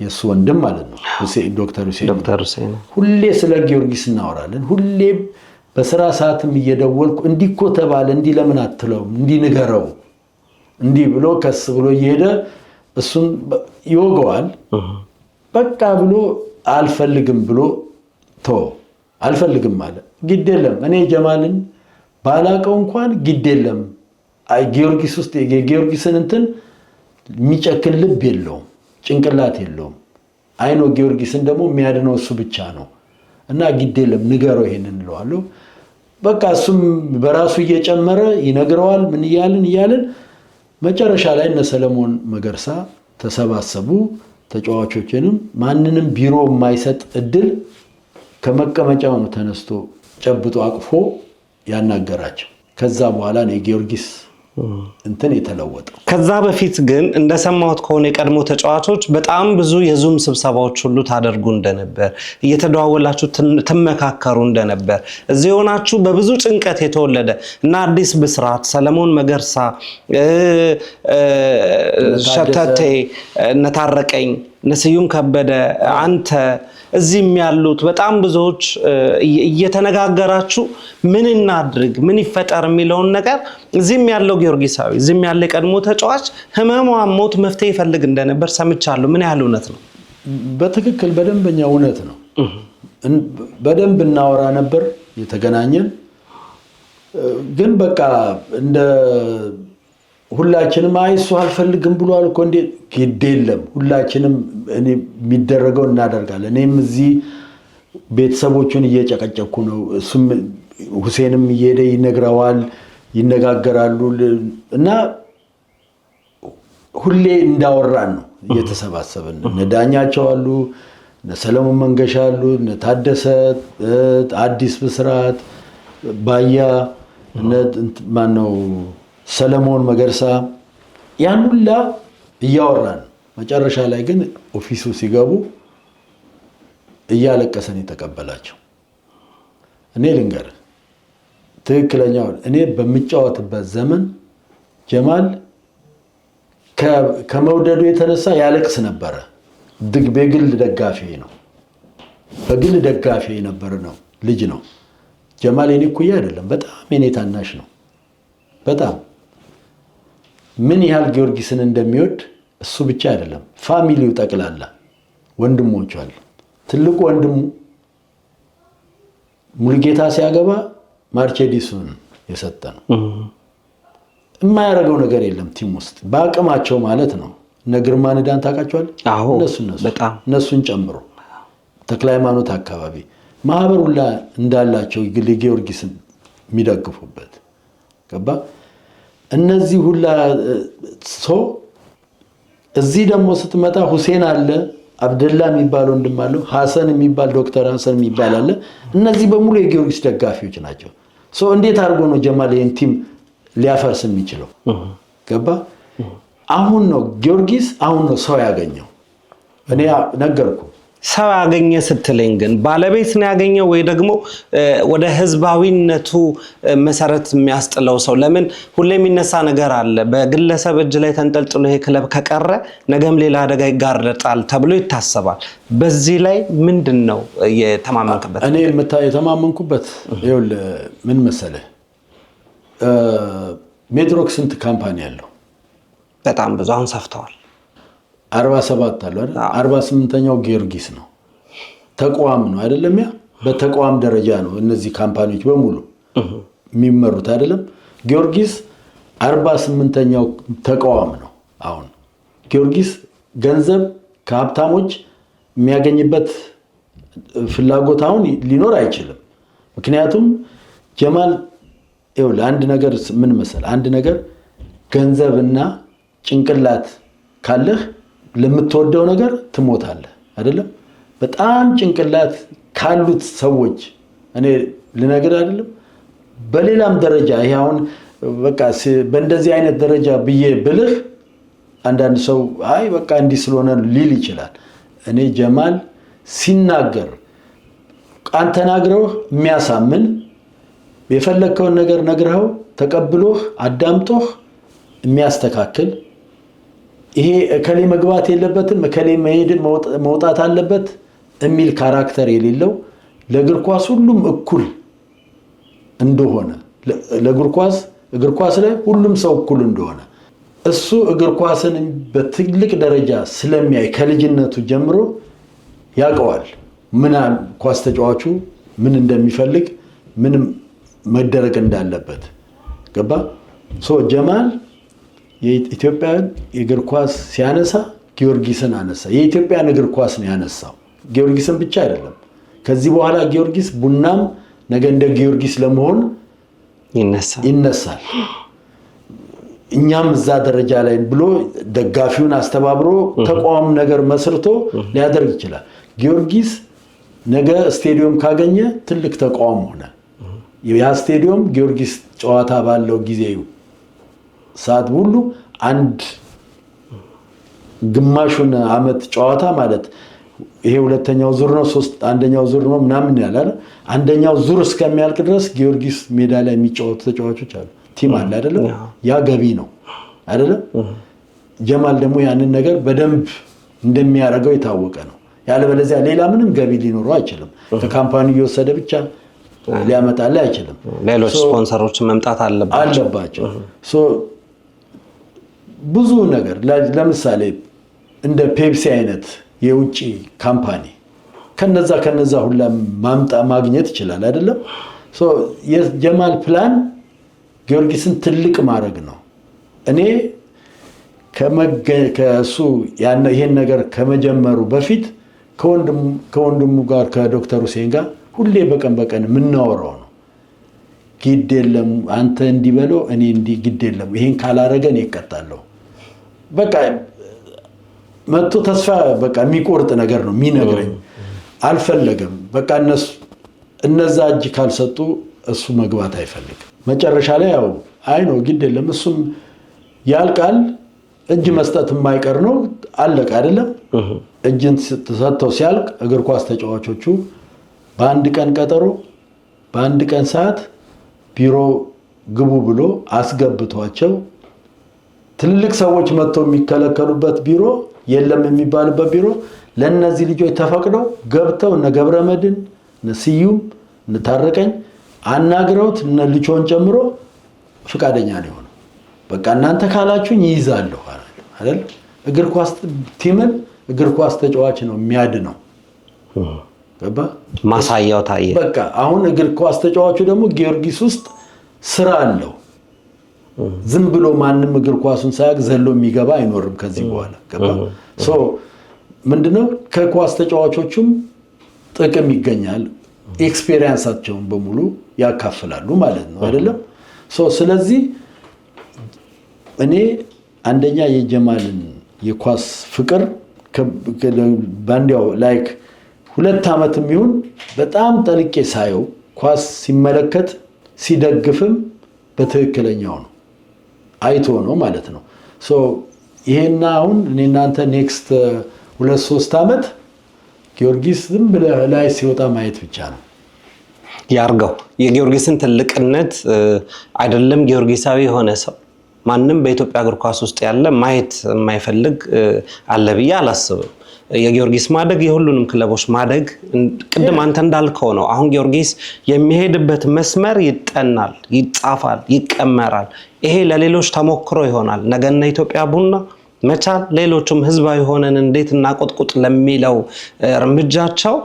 የሱ ወንድም ማለት ነው ዶክተር ሁሴን ሁሌ ስለ ጊዮርጊስ እናወራለን ሁሌ በስራ ሰዓትም እየደወልኩ እንዲኮ ተባለ እንዲ ለምን አትለው እንዲ ንገረው እንዲ ብሎ ከስ ብሎ ይሄደ እሱን ይወገዋል በቃ ብሎ አልፈልግም ብሎ አልፈልግም ማለት ግድ የለም እኔ ጀማልን ባላቀው እንኳን ግድ የለም ጊዮርጊስ ውስጥ የጊዮርጊስን እንትን የሚጨክን ልብ የለውም ጭንቅላት የለውም አይኖ ጊዮርጊስን ደግሞ የሚያድነው እሱ ብቻ ነው እና ግድ የለም ንገረው ይሄንን እንለዋለሁ በቃ እሱም በራሱ እየጨመረ ይነግረዋል ምን ይያልን መጨረሻ ላይ እነ ሰለሞን መገርሳ ተሰባሰቡ ተጫዋቾችንም ማንንም ቢሮ የማይሰጥ እድል ከመቀመጫው ተነስቶ ጨብጦ አቅፎ ያናገራቸው ከዛ በኋላ ነው ጊዮርጊስ እንትን የተለወጠው ከዛ በፊት ግን እንደሰማሁት ከሆነ የቀድሞ ተጫዋቾች በጣም ብዙ የዙም ስብሰባዎች ሁሉ ታደርጉ እንደነበር እየተደዋወላችሁ ተመካከሩ እንደነበር እዚህ ሆናችሁ በብዙ ጭንቀት የተወለደ እና አዲስ ብስራት ሰለሞን መገርሳ ሸተቴ ነታረቀኝ ነስዩም ከበደ አንተ እዚህም ያሉት በጣም ብዙዎች እየተነጋገራችሁ ምን እናድርግ ምን ይፈጠር የሚለውን ነገር እዚህም ያለው ጊዮርጊሳዊ እዚህም ያለ ቀድሞ ተጫዋች ህመሟን ሞት መፍትሄ ይፈልግ እንደነበር ሰምቻለሁ ምን ያህል እውነት ነው በትክክል በደንበኛ እውነት ነው በደንብ እናወራ ነበር የተገናኘን ግን በቃ እንደ ሁላችንም አይሱ አልፈልግም ብሏል እኮ እንዴ ግዴለም ሁላችንም እኔ የሚደረገው እናደርጋለን እኔም እዚህ ቤተሰቦቹን እየጨቀጨኩ ነው እሱም ሁሴንም እየሄደ ይነግራዋል ይነጋገራሉ እና ሁሌ እንዳወራን ነው እየተሰባሰብን ነዳኛቸው አሉ ሰለሞን መንገሻ አሉ ታደሰ አዲስ ብስራት ባያ ማነው ሰለሞን መገርሳ ያን ሁላ እያወራን መጨረሻ ላይ ግን ኦፊሱ ሲገቡ እያለቀሰን የተቀበላቸው እኔ ልንገር ትክክለኛው እኔ በሚጫወትበት ዘመን ጀማል ከመውደዱ የተነሳ ያለቅስ ነበር በግል ደጋፊ ነው። በግል ደጋፊ የነበረ ነው ልጅ ነው። ጀማል የኔ እኩያ አይደለም፣ በጣም የኔ ታናሽ ነው። በጣም ምን ያህል ጊዮርጊስን እንደሚወድ እሱ ብቻ አይደለም፣ ፋሚሊው ጠቅላላ ወንድሞቹ አሉ። ትልቁ ወንድሙ ሙልጌታ ሲያገባ ማርቼዲሱን የሰጠ ነው። የማያደርገው ነገር የለም ቲም ውስጥ በአቅማቸው ማለት ነው። እነ ግርማ ንዳን ታውቃቸዋል? እነሱን ጨምሮ ተክለ ሃይማኖት አካባቢ ማህበር ሁላ እንዳላቸው ጊዮርጊስን የሚደግፉበት ገባ። እነዚህ ሁላ ሰው እዚህ ደግሞ ስትመጣ ሁሴን አለ፣ አብደላ የሚባል ወንድም አለው፣ ሐሰን የሚባል ዶክተር ሐሰን የሚባል አለ። እነዚህ በሙሉ የጊዮርጊስ ደጋፊዎች ናቸው። እንዴት አድርጎ ነው ጀማል ይህን ቲም ሊያፈርስ የሚችለው? ገባ። አሁን ነው ጊዮርጊስ አሁን ነው ሰው ያገኘው። እኔ ነገርኩ። ሰው ያገኘ ስትለኝ ግን ባለቤት ነው ያገኘው ወይ ደግሞ ወደ ህዝባዊነቱ መሰረት የሚያስጥለው ሰው? ለምን ሁሌ የሚነሳ ነገር አለ። በግለሰብ እጅ ላይ ተንጠልጥሎ ይሄ ክለብ ከቀረ ነገም ሌላ አደጋ ይጋረጣል ተብሎ ይታሰባል። በዚህ ላይ ምንድነው የተማመንክበት? እኔ የተማመንኩበት ይኸውልህ ምን መሰለህ፣ ሜድሮክ ስንት ካምፓኒ አለው? በጣም ብዙ፣ አሁን ሰፍተዋል። 47 አለ አይደል? 48ኛው ጊዮርጊስ ነው። ተቋም ነው አይደለም? ያ በተቋም ደረጃ ነው እነዚህ ካምፓኒዎች በሙሉ የሚመሩት አይደለም? ጊዮርጊስ 48ኛው ተቋም ነው። አሁን ጊዮርጊስ ገንዘብ ከሀብታሞች የሚያገኝበት ፍላጎት አሁን ሊኖር አይችልም። ምክንያቱም ጀማል ይኸውልህ አንድ ነገር ምን መሰለህ፣ አንድ ነገር ገንዘብና ጭንቅላት ካለህ ለምትወደው ነገር ትሞታለህ አይደለም? በጣም ጭንቅላት ካሉት ሰዎች እኔ ልነግርህ አይደለም፣ በሌላም ደረጃ ይሄ አሁን በቃ በእንደዚህ አይነት ደረጃ ብዬ ብልህ አንዳንድ ሰው አይ በቃ እንዲህ ስለሆነ ሊል ይችላል። እኔ ጀማል ሲናገር ቃል ተናግረው የሚያሳምን የፈለከውን ነገር ነግረው ተቀብሎህ አዳምጦህ የሚያስተካክል ይሄ እከሌ መግባት የለበትም እከሌ መሄድ መውጣት አለበት የሚል ካራክተር የሌለው ለእግር ኳስ ሁሉም እኩል እንደሆነ ለእግር ኳስ ላይ ሁሉም ሰው እኩል እንደሆነ እሱ እግር ኳስን በትልቅ ደረጃ ስለሚያይ ከልጅነቱ ጀምሮ ያውቀዋል። ምን ኳስ ተጫዋቹ ምን እንደሚፈልግ ምን መደረግ እንዳለበት ገባ። ጀማል የኢትዮጵያን እግር ኳስ ሲያነሳ ጊዮርጊስን አነሳ። የኢትዮጵያን እግር ኳስ ነው ያነሳው፣ ጊዮርጊስን ብቻ አይደለም። ከዚህ በኋላ ጊዮርጊስ ቡናም ነገ እንደ ጊዮርጊስ ለመሆን ይነሳል። እኛም እዛ ደረጃ ላይ ብሎ ደጋፊውን አስተባብሮ ተቋም ነገር መስርቶ ሊያደርግ ይችላል። ጊዮርጊስ ነገ ስቴዲየም ካገኘ ትልቅ ተቋም ሆነ። ያ ስቴዲየም ጊዮርጊስ ጨዋታ ባለው ጊዜ ሰዓት ሁሉ አንድ ግማሹን አመት ጨዋታ ማለት ይሄ ሁለተኛው ዙር ነው፣ አንደኛው ዙር ነው ምናምን ያላል። አንደኛው ዙር እስከሚያልቅ ድረስ ጊዮርጊስ ሜዳ ላይ የሚጫወቱ ተጫዋቾች አሉ፣ ቲም አለ አይደለም? ያ ገቢ ነው አይደለም? ጀማል ደግሞ ያንን ነገር በደንብ እንደሚያደርገው የታወቀ ነው። ያለበለዚያ ሌላ ምንም ገቢ ሊኖረው አይችልም። ከካምፓኒው እየወሰደ ብቻ ሊያመጣልህ አይችልም። ሌሎች ስፖንሰሮች መምጣት አለባቸው። ብዙ ነገር ለምሳሌ እንደ ፔፕሲ አይነት የውጪ ካምፓኒ ከነዛ ሁላ ማግኘት ይችላል አይደለም? የጀማል ፕላን ጊዮርጊስን ትልቅ ማድረግ ነው። እኔ ከሱ ይሄን ነገር ከመጀመሩ በፊት ከወንድሙ ጋር ከዶክተር ሁሴን ጋር ሁሌ በቀን የምናወራው ነው። ግድ የለም አንተ እንዲበለው እኔ እንዲህ ግድ የለም ይሄን ካላረገን ይቀጣለሁ። በቃ መጥቶ ተስፋ በቃ የሚቆርጥ ነገር ነው የሚነግረኝ። አልፈለገም። በቃ እነዛ እጅ ካልሰጡ እሱ መግባት አይፈልግም። መጨረሻ ላይ ያው አይ ነው ግድ የለም እሱም ያልቃል። እጅ መስጠት የማይቀር ነው። አለቀ አይደለም? እጅን ተሰጥተው ሲያልቅ እግር ኳስ ተጫዋቾቹ በአንድ ቀን ቀጠሮ በአንድ ቀን ሰዓት ቢሮ ግቡ ብሎ አስገብቷቸው ትልልቅ ሰዎች መጥተው የሚከለከሉበት ቢሮ የለም የሚባልበት ቢሮ ለነዚህ ልጆች ተፈቅደው ገብተው እነ ገብረመድን እነ ስዩም እነ ታረቀኝ አናግረውት እነ ልጆን ጨምሮ ፍቃደኛ ነው ሆነ። በቃ እናንተ ካላችሁኝ ይይዛለሁ አይደል? እግር ኳስ ቲምን እግር ኳስ ተጫዋች ነው የሚያድነው። ገባ? ማሳያው ታየ። በቃ አሁን እግር ኳስ ተጫዋቹ ደግሞ ጊዮርጊስ ውስጥ ስራ አለው። ዝም ብሎ ማንም እግር ኳሱን ሳያቅ ዘሎ የሚገባ አይኖርም ከዚህ በኋላ። ገባ? ሶ ምንድነው ከኳስ ተጫዋቾቹም ጥቅም ይገኛል። ኤክስፒሪየንሳቸውን በሙሉ ያካፍላሉ ማለት ነው አይደለም? ሶ ስለዚህ እኔ አንደኛ የጀማልን የኳስ ፍቅር ባንዲያው ላይክ 2 ዓመትም ይሁን በጣም ጠልቄ ሳየው ኳስ ሲመለከት ሲደግፍም በትክክለኛው ነው አይቶ ነው ማለት ነው። ሶ ይሄና አሁን እኔ እናንተ ኔክስት 2-3 ዓመት ጊዮርጊስ ዝም ብለህ ላይ ሲወጣ ማየት ብቻ ነው ያርገው። የጊዮርጊስን ትልቅነት አይደለም ጊዮርጊሳዊ የሆነ ሰው ማንም በኢትዮጵያ እግር ኳስ ውስጥ ያለ ማየት የማይፈልግ አለ ብዬ አላስብም። የጊዮርጊስ ማደግ የሁሉንም ክለቦች ማደግ ቅድም አንተ እንዳልከው ነው። አሁን ጊዮርጊስ የሚሄድበት መስመር ይጠናል፣ ይጻፋል፣ ይቀመራል። ይሄ ለሌሎች ተሞክሮ ይሆናል። ነገና ኢትዮጵያ ቡና መቻል ሌሎችም ህዝባዊ ሆነን እንዴት እናቆጥቁጥ ለሚለው እርምጃቸው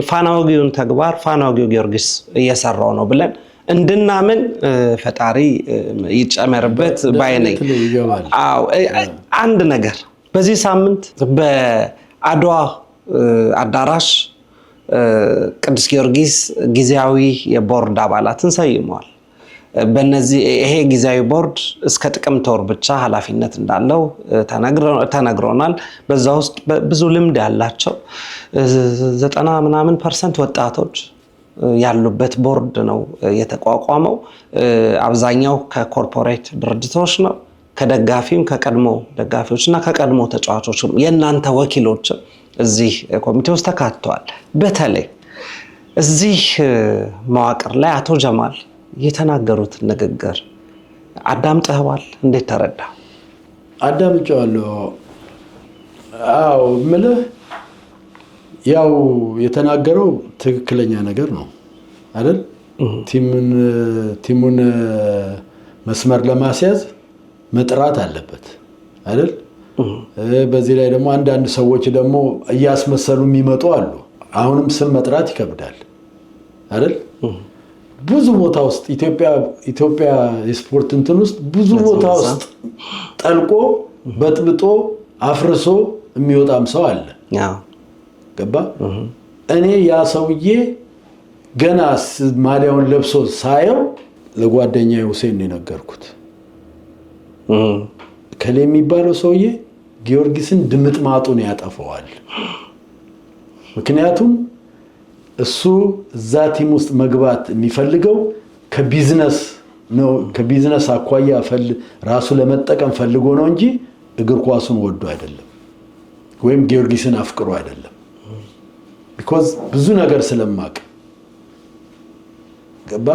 ፋናወጊውን ተግባር ፋናወጊው ጊዮርጊስ እየሰራው ነው ብለን እንድናምን ፈጣሪ ይጨመርበት ባይነኝ። አዎ አንድ ነገር በዚህ ሳምንት በአድዋ አዳራሽ ቅዱስ ጊዮርጊስ ጊዜያዊ የቦርድ አባላትን ሰይመዋል። በእነዚህ ይሄ ጊዜያዊ ቦርድ እስከ ጥቅምት ወር ብቻ ኃላፊነት እንዳለው ተነግሮናል። በዛ ውስጥ ብዙ ልምድ ያላቸው 90% ወጣቶች ያሉበት ቦርድ ነው የተቋቋመው። አብዛኛው ከኮርፖሬት ድርጅቶች ነው። ከደጋፊም ከቀድሞ ደጋፊዎች እና ከቀድሞ ተጫዋቾች የእናንተ ወኪሎች እዚህ ኮሚቴ ውስጥ ተካተዋል። በተለይ እዚህ መዋቅር ላይ አቶ ጀማል የተናገሩት ንግግር አዳምጠዋል? እንዴት ተረዳ? አዳምጫለሁ። አዎ ምልህ ያው የተናገረው ትክክለኛ ነገር ነው አይደል? ቲሙን መስመር ለማስያዝ መጥራት አለበት አይደል? በዚህ ላይ ደግሞ አንዳንድ ሰዎች ደግሞ እያስመሰሉ የሚመጡ አሉ። አሁንም ስም መጥራት ይከብዳል አይደል? ብዙ ቦታ ውስጥ ኢትዮጵያ የስፖርት እንትን ውስጥ ብዙ ቦታ ውስጥ ጠልቆ በጥብጦ አፍርሶ የሚወጣም ሰው አለ። ገባ? እኔ ያ ሰውዬ ገና ማሊያውን ለብሶ ሳየው ለጓደኛዬ ሁሴን ነው የነገርኩት። ከሌ የሚባለው ሰውዬ ጊዮርጊስን ድምጥማጡን ያጠፋዋል። ምክንያቱም እሱ እዛ ቲም ውስጥ መግባት የሚፈልገው ከቢዝነስ አኳያ ራሱ ለመጠቀም ፈልጎ ነው እንጂ እግር ኳሱን ወዶ አይደለም፣ ወይም ጊዮርጊስን አፍቅሮ አይደለም። ቢኮዝ ብዙ ነገር ስለማቅ ገባ።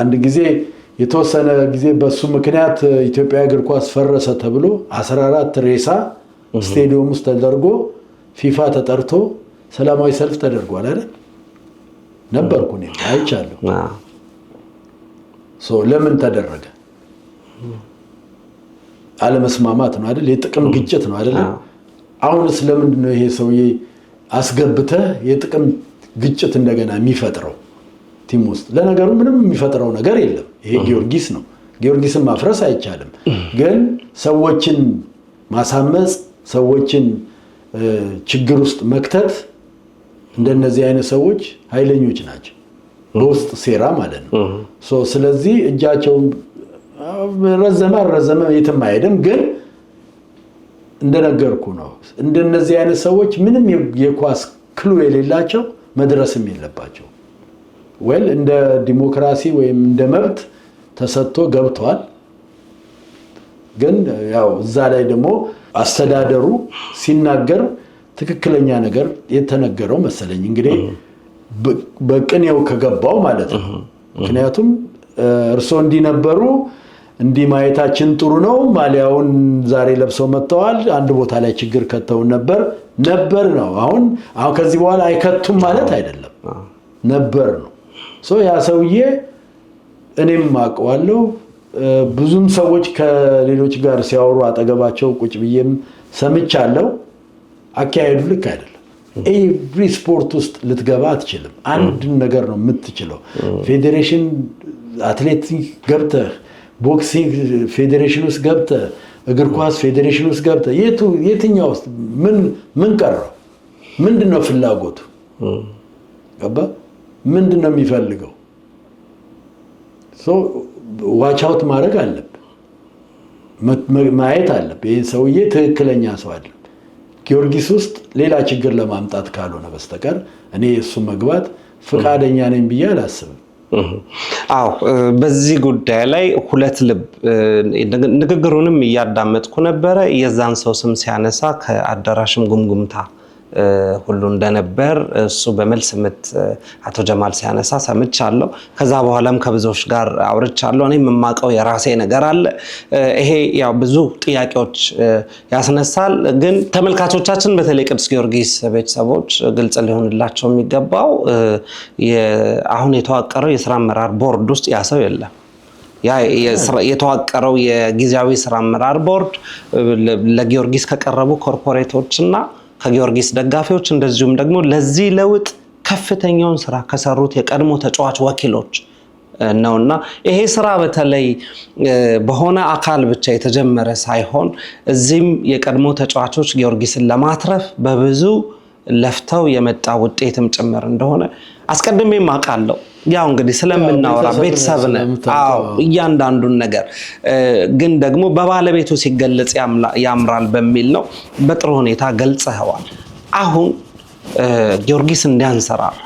አንድ ጊዜ የተወሰነ ጊዜ በሱ ምክንያት ኢትዮጵያ እግር ኳስ ፈረሰ ተብሎ 14 ሬሳ ስቴዲየም ውስጥ ተደርጎ ፊፋ ተጠርቶ ሰላማዊ ሰልፍ ተደርጓል አይደል? ነበርኩ እኔ አይቻለሁ። ለምን ተደረገ? አለመስማማት ነው አይደል? የጥቅም ግጭት ነው አይደል? አሁንስ ለምንድን ነው ይሄ ሰውዬ አስገብተህ የጥቅም ግጭት እንደገና የሚፈጥረው ቲም ውስጥ? ለነገሩ ምንም የሚፈጥረው ነገር የለም። ይሄ ጊዮርጊስ ነው። ጊዮርጊስን ማፍረስ አይቻልም። ግን ሰዎችን ማሳመጽ፣ ሰዎችን ችግር ውስጥ መክተት እንደነዚህ አይነት ሰዎች ኃይለኞች ናቸው፣ በውስጥ ሴራ ማለት ነው። ስለዚህ እጃቸው ረዘመ የትም አይሄድም። ግን እንደነገርኩ ነው፣ እንደነዚህ አይነት ሰዎች ምንም የኳስ ክሉ የሌላቸው መድረስም የለባቸው። እንደ ዲሞክራሲ ወይም እንደ መብት ተሰጥቶ ገብቷል። ግን ያው እዛ ላይ ደግሞ አስተዳደሩ ሲናገር ትክክለኛ ነገር የተነገረው መሰለኝ እንግዲህ በቅኔው ከገባው ማለት ነው። ምክንያቱም እርሶ እንዲነበሩ እንዲህ ማየታችን ጥሩ ነው። ማሊያውን ዛሬ ለብሰው መጥተዋል። አንድ ቦታ ላይ ችግር ከተውን ነበር ነው። አሁን ከዚህ በኋላ አይከቱም ማለት አይደለም፣ ነበር ነው። ያ ሰውዬ እኔም አውቀዋለሁ። ብዙም ሰዎች ከሌሎች ጋር ሲያወሩ አጠገባቸው ቁጭ ብዬም ሰምቻለሁ። አካሄዱ ልክ አይደለም። ኤቭሪ ስፖርት ውስጥ ልትገባ አትችልም። አንድ ነገር ነው የምትችለው። ፌዴሬሽን አትሌቲክ ገብተህ፣ ቦክሲንግ ፌዴሬሽን ውስጥ ገብተህ፣ እግር ኳስ ፌዴሬሽን ውስጥ ገብተህ የትኛው ውስጥ ምን ቀረው? ምንድነው ፍላጎቱ? ገባ? ምንድነው የሚፈልገው? ዋች አውት ማድረግ አለብህ፣ ማየት አለብህ። ይህ ሰውዬ ትክክለኛ ሰው አይደለም። ጊዮርጊስ ውስጥ ሌላ ችግር ለማምጣት ካልሆነ በስተቀር እኔ እሱ መግባት ፈቃደኛ ነኝ ብዬ አላስብም። አዎ፣ በዚህ ጉዳይ ላይ ሁለት ልብ ንግግሩንም እያዳመጥኩ ነበረ። የዛን ሰው ስም ሲያነሳ ከአዳራሽም ጉምጉምታ ሁሉ እንደነበር እሱ በመልስ ምት አቶ ጀማል ሲያነሳ ሰምቻለሁ። ከዛ በኋላም ከብዙዎች ጋር አውርቻለሁ። እኔ የማውቀው የራሴ ነገር አለ። ይሄ ያው ብዙ ጥያቄዎች ያስነሳል። ግን ተመልካቾቻችን በተለይ ቅዱስ ጊዮርጊስ ቤተሰቦች ግልጽ ሊሆንላቸው የሚገባው አሁን የተዋቀረው የስራ አመራር ቦርድ ውስጥ ያ ሰው የለም። ያ የተዋቀረው የጊዜያዊ ስራ አመራር ቦርድ ለጊዮርጊስ ከቀረቡ ኮርፖሬቶችና ከጊዮርጊስ ደጋፊዎች እንደዚሁም ደግሞ ለዚህ ለውጥ ከፍተኛውን ስራ ከሰሩት የቀድሞ ተጫዋች ወኪሎች ነውና ይሄ ስራ በተለይ በሆነ አካል ብቻ የተጀመረ ሳይሆን እዚህም የቀድሞ ተጫዋቾች ጊዮርጊስን ለማትረፍ በብዙ ለፍተው የመጣ ውጤትም ጭምር እንደሆነ አስቀድሜ ማቃለው። ያው እንግዲህ ስለምናወራ ቤተሰብ ነን። እያንዳንዱን ነገር ግን ደግሞ በባለቤቱ ሲገለጽ ያምራል በሚል ነው በጥሩ ሁኔታ ገልጸዋል። አሁን ጊዮርጊስ እንዲያንሰራራ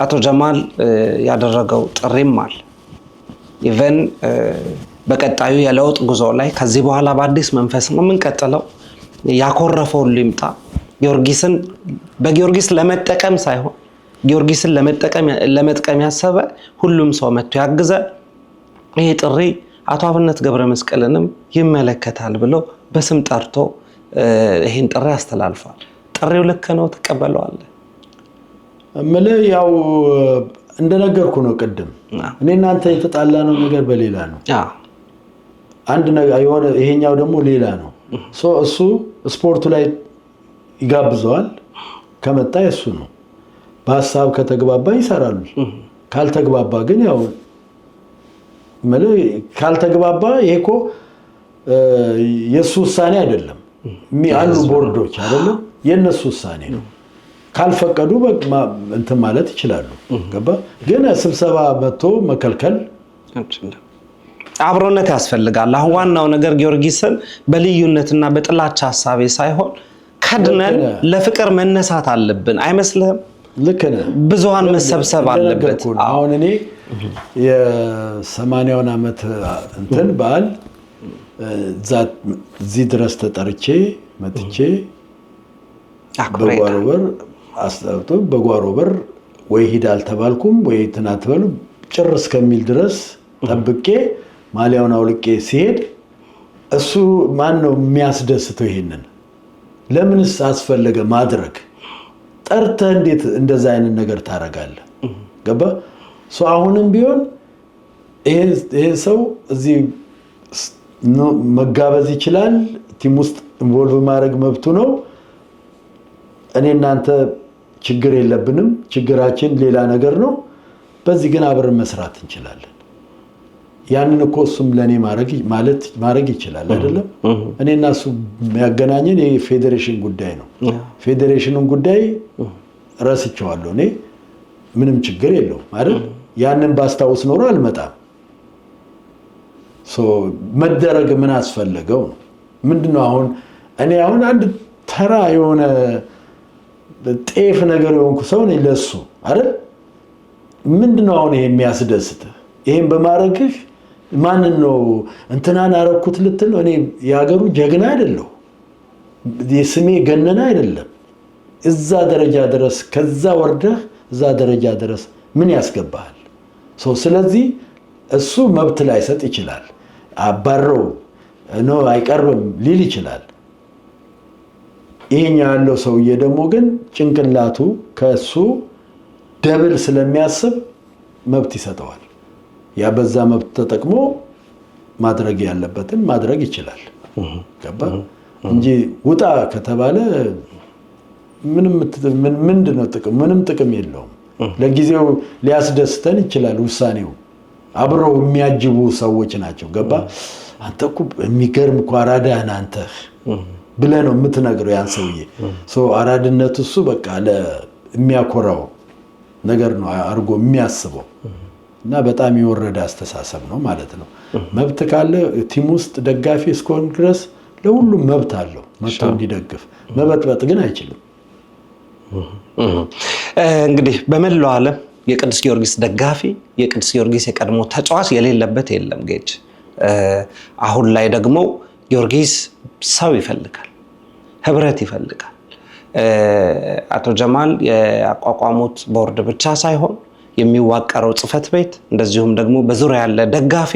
አቶ ጀማል ያደረገው ጥሪም አለ። ኢቨን በቀጣዩ የለውጥ ጉዞ ላይ ከዚህ በኋላ በአዲስ መንፈስ ነው የምንቀጥለው። ያኮረፈው ሊምጣ ጊዮርጊስን በጊዮርጊስ ለመጠቀም ሳይሆን ጊዮርጊስን ለመጥቀም ያሰበ ሁሉም ሰው መጥቶ ያግዘ። ይሄ ጥሪ አቶ አብነት ገብረ መስቀልንም ይመለከታል ብሎ በስም ጠርቶ ይሄን ጥሪ አስተላልፏል። ጥሪው ልክ ነው? ተቀበለዋለህ? ያው እንደነገርኩ ነው ቅድም። እኔ እናንተ የተጣላ ነው ነገር በሌላ ነው። አንድ ነገር የሆነ ይሄኛው ደግሞ ሌላ ነው። እሱ ስፖርቱ ላይ ይጋብዘዋል። ከመጣ እሱ ነው። በሐሳብ ከተግባባ ይሰራሉ። ካልተግባባ ግን ያው ካልተግባባ ይሄኮ የሱ ውሳኔ አይደለም። አሉ ቦርዶች አይደለም፣ የነሱ ውሳኔ ነው። ካልፈቀዱ እንትን ማለት ይችላሉ። ገባ? ግን ስብሰባ መጥቶ መከልከል አብሮነት ያስፈልጋል። አሁን ዋናው ነገር ጊዮርጊስን በልዩነትና በጥላቻ ሐሳቤ ሳይሆን ከድነን ለፍቅር መነሳት አለብን። አይመስልህም? ልክ ነህ። ብዙሃን መሰብሰብ አለበት። አሁን እኔ የ80ውን ዓመት እንትን በዓል እዚህ ድረስ ተጠርቼ መጥቼ በጓሮ በር አስጠርቶ በጓሮ በር ወይ ሂድ አልተባልኩም ወይ እንትን አትበሉ ጭር እስከሚል ድረስ ጠብቄ ማሊያውን አውልቄ ሲሄድ እሱ ማን ነው የሚያስደስተው? ይሄንን ለምንስ አስፈለገ ማድረግ? ጠርተህ እንዴት እንደዛ አይነት ነገር ታረጋለህ? ገባ? አሁንም ቢሆን ይሄ ሰው እዚህ መጋበዝ ይችላል። ቲም ውስጥ ኢንቮልቭ ማድረግ መብቱ ነው። እኔ እናንተ ችግር የለብንም። ችግራችን ሌላ ነገር ነው። በዚህ ግን አብረን መስራት እንችላለን። ያንን እኮ እሱም ለኔ ማድረግ ይችላል አይደለም? እኔ እና እሱ የሚያገናኘን የፌዴሬሽን ጉዳይ ነው። ፌዴሬሽኑን ጉዳይ ረስቼዋለሁ። እኔ ምንም ችግር የለውም አይደል? ያንን ባስታውስ ኖሮ አልመጣም። መደረግ ምን አስፈለገው ነው? ምንድነው አሁን እኔ አንድ ተራ የሆነ ጤፍ ነገር የሆንኩ ሰው ነኝ ለሱ አይደል? ምንድነው አሁን ይሄ የሚያስደስት? ይሄን በማድረግህ ማንን ነው እንትናን አረኩት ልትል ነው? እኔ የሀገሩ ጀግና አይደለሁ፣ የስሜ ገነና አይደለም። እዛ ደረጃ ድረስ ከዛ ወርደህ እዛ ደረጃ ድረስ ምን ያስገባሃል? ስለዚህ እሱ መብት ላይ ሰጥ ይችላል። አባረው ነው አይቀርብም ሊል ይችላል። ይሄኛ ያለው ሰውዬ ደግሞ ግን ጭንቅላቱ ከሱ ደብል ስለሚያስብ መብት ይሰጠዋል። ያ በዛ መብት ተጠቅሞ ማድረግ ያለበትን ማድረግ ይችላል። ገባ እንጂ ውጣ ከተባለ ምንድነው ጥቅም? ምንም ጥቅም የለውም። ለጊዜው ሊያስደስተን ይችላል ውሳኔው። አብረው የሚያጅቡ ሰዎች ናቸው። ገባ አንተ እኮ የሚገርም እኮ አራዳ ነህ አንተ ብለህ ነው የምትነግረው ያን ሰውዬ። አራድነቱ እሱ በቃ የሚያኮራው ነገር ነው አድርጎ የሚያስበው እና በጣም የወረደ አስተሳሰብ ነው ማለት ነው። መብት ካለ ቲም ውስጥ ደጋፊ እስከሆነ ድረስ ለሁሉም መብት አለው መጥቶ እንዲደግፍ። መበጥበጥ ግን አይችልም። እንግዲህ በመላው ዓለም የቅዱስ ጊዮርጊስ ደጋፊ የቅዱስ ጊዮርጊስ የቀድሞ ተጫዋች የሌለበት የለም ጌጅ። አሁን ላይ ደግሞ ጊዮርጊስ ሰው ይፈልጋል፣ ህብረት ይፈልጋል። አቶ ጀማል ያቋቋሙት ቦርድ ብቻ ሳይሆን የሚዋቀረው ጽህፈት ቤት እንደዚሁም ደግሞ በዙሪያ ያለ ደጋፊ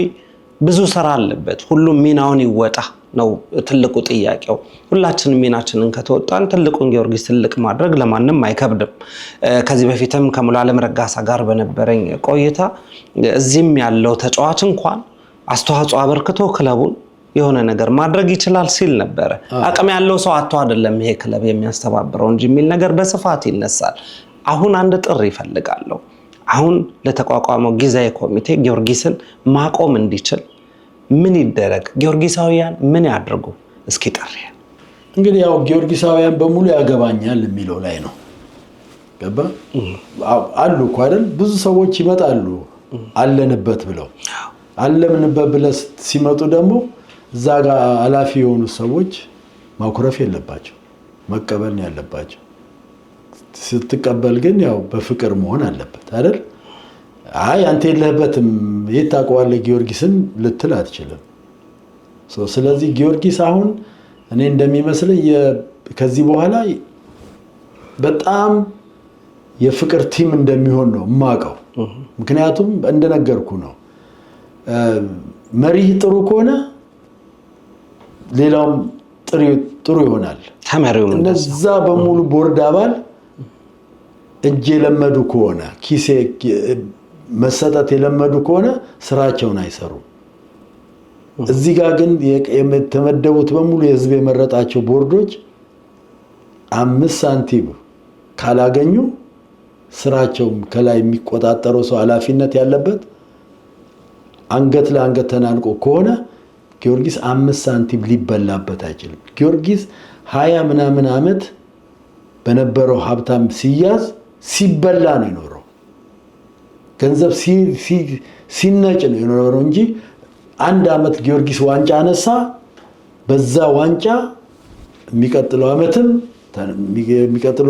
ብዙ ስራ አለበት። ሁሉም ሚናውን ይወጣ ነው ትልቁ ጥያቄው። ሁላችንም ሚናችንን ከተወጣን ትልቁን ጊዮርጊስ ትልቅ ማድረግ ለማንም አይከብድም። ከዚህ በፊትም ከሙሉዓለም ረጋሳ ጋር በነበረኝ ቆይታ እዚህም ያለው ተጫዋች እንኳን አስተዋጽኦ አበርክቶ ክለቡን የሆነ ነገር ማድረግ ይችላል ሲል ነበረ። አቅም ያለው ሰው አጥቶ አይደለም ይሄ ክለብ የሚያስተባብረው እንጂ የሚል ነገር በስፋት ይነሳል። አሁን አንድ ጥሪ ይፈልጋለሁ። አሁን ለተቋቋመው ጊዜያዊ ኮሚቴ ጊዮርጊስን ማቆም እንዲችል ምን ይደረግ? ጊዮርጊሳውያን ምን ያድርጉ? እስኪ ጠሪ። እንግዲህ ያው ጊዮርጊሳውያን በሙሉ ያገባኛል የሚለው ላይ ነው። ገባ አሉ እኮ አይደል? ብዙ ሰዎች ይመጣሉ አለንበት ብለው አለምንበት ብለው ሲመጡ ደግሞ እዛ ጋር ኃላፊ የሆኑ ሰዎች ማኩረፍ የለባቸው፣ መቀበል ነው ያለባቸው። ስትቀበል ግን ያው በፍቅር መሆን አለበት አይደል? አይ አንተ የለህበትም የት ታውቀዋለህ ጊዮርጊስን ልትል አትችልም። ስለዚህ ጊዮርጊስ አሁን እኔ እንደሚመስለኝ ከዚህ በኋላ በጣም የፍቅር ቲም እንደሚሆን ነው የማውቀው። ምክንያቱም እንደነገርኩ ነው መሪህ ጥሩ ከሆነ ሌላውም ጥሩ ይሆናል። ተመሪው እነዛ በሙሉ ቦርድ አባል እጅ የለመዱ ከሆነ ኪሴ መሰጠት የለመዱ ከሆነ ስራቸውን አይሰሩም። እዚህ ጋር ግን የተመደቡት በሙሉ የህዝብ የመረጣቸው ቦርዶች 5 ሳንቲም ካላገኙ ስራቸው ከላይ የሚቆጣጠረው ሰው ኃላፊነት ያለበት አንገት ለአንገት ተናንቆ ከሆነ ጊዮርጊስ 5 ሳንቲም ሊበላበት አይችልም። ጊዮርጊስ 20 ምናምን ዓመት በነበረው ሀብታም ሲያዝ ሲበላ ነው የኖረው። ገንዘብ ሲነጭ ነው የኖረው እንጂ አንድ ዓመት ጊዮርጊስ ዋንጫ አነሳ፣ በዛ ዋንጫ የሚቀጥለው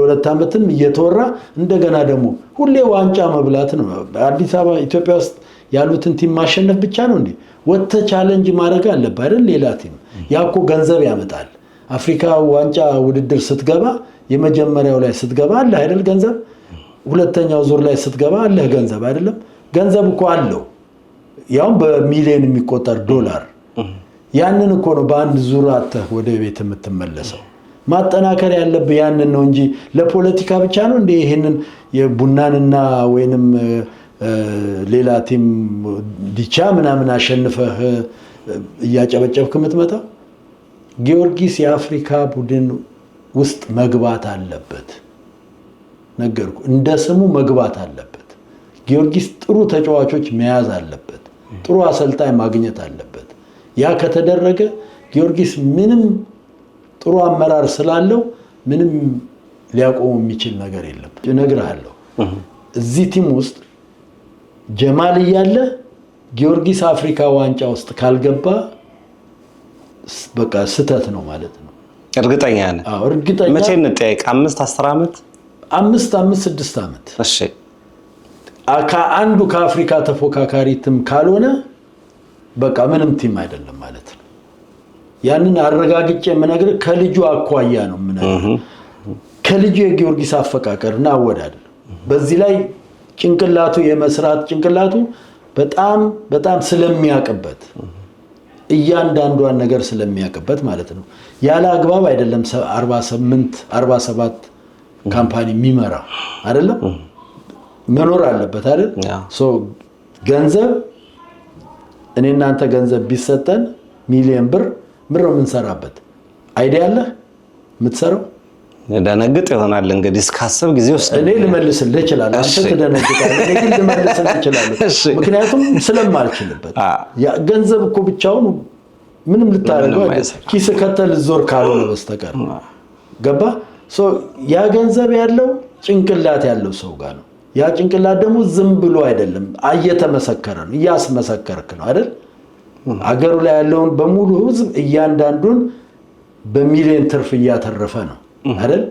2 ዓመትም እየተወራ እንደገና ደግሞ ሁሌ ዋንጫ መብላት ነው። አዲስ አበባ ኢትዮጵያ ውስጥ ያሉትን ቲም ማሸነፍ ብቻ ነው እንዴ? ወጥተህ ቻሌንጅ ማድረግ አለብህ አይደል? ሌላ ቲም ያኮ ገንዘብ ያመጣል። አፍሪካ ዋንጫ ውድድር ስትገባ የመጀመሪያው ላይ ስትገባ አለ አይደል ገንዘብ፣ ሁለተኛው ዙር ላይ ስትገባ አለ ገንዘብ አይደለም? ገንዘብ እኮ አለው ያው በሚሊዮን የሚቆጠር ዶላር። ያንን እኮ ነው በአንድ ዙር አተህ ወደ ቤት የምትመለሰው። ማጠናከር ያለብህ ያንን ነው እንጂ ለፖለቲካ ብቻ ነው እንዴ ይሄንን የቡናንና ወይንም ሌላ ቲም ዲቻ ምናምን አሸንፈህ እያጨበጨብክ የምትመጣው? ጊዮርጊስ የአፍሪካ ቡድን ውስጥ መግባት አለበት። ነገርኩ፣ እንደ ስሙ መግባት አለበት። ጊዮርጊስ ጥሩ ተጫዋቾች መያዝ አለበት። ጥሩ አሰልጣኝ ማግኘት አለበት። ያ ከተደረገ ጊዮርጊስ ምንም ጥሩ አመራር ስላለው ምንም ሊያቆም የሚችል ነገር የለም። እነግርሃለሁ እዚህ ቲም ውስጥ ጀማል እያለ ጊዮርጊስ አፍሪካ ዋንጫ ውስጥ ካልገባ በቃ ስተት ነው ማለት ነው። እርግጠኛ ነኝ? አዎ እርግጠኛ። መቼ እንጠያየቅ? 5-10 ዓመት 5-6 ዓመት። እሺ ከአንዱ ከአፍሪካ ተፎካካሪ ቲም ካልሆነ በቃ ምንም ቲም አይደለም ማለት ነው። ያንን አረጋግጬ የምነግርህ ከልጁ አኳያ ነው የምነግርህ። ከልጁ የጊዮርጊስ አፈቃቀርና አወዳደር በዚህ ላይ ጭንቅላቱ የመስራት ጭንቅላቱ በጣም ስለሚያቅበት እያንዳንዷን ነገር ስለሚያቅበት ማለት ነው። ያለ አግባብ አይደለም 47 ካምፓኒ የሚመራ አይደለም፣ መኖር አለበት አይደል? ገንዘብ እኔ እናንተ ገንዘብ ቢሰጠን ሚሊዮን ብር ነው የምንሰራበት። አይዲያ አለ የምትሰራው ደነግጥ ይሆናል እንግዲህ እስካስብ ጊዜ ውስጥ እኔ ልመልስልህ እችላለሁ፣ አንተ ትደነግጣለህ፣ እኔ ግን ልመልስልህ እችላለሁ። ምክንያቱም ስለማልችልበት። ገንዘብ እኮ ብቻውን ምንም ልታደርገው ኪስ ከተል ዞር ካልሆነ በስተቀር ገባ። ያ ገንዘብ ያለው ጭንቅላት ያለው ሰው ጋር ነው። ያ ጭንቅላት ደግሞ ዝም ብሎ አይደለም፣ እየተመሰከረ ነው፣ እያስመሰከርክ ነው አይደል? አገሩ ላይ ያለውን በሙሉ ህዝብ እያንዳንዱን በሚሊዮን ትርፍ እያተረፈ ነው አይደል?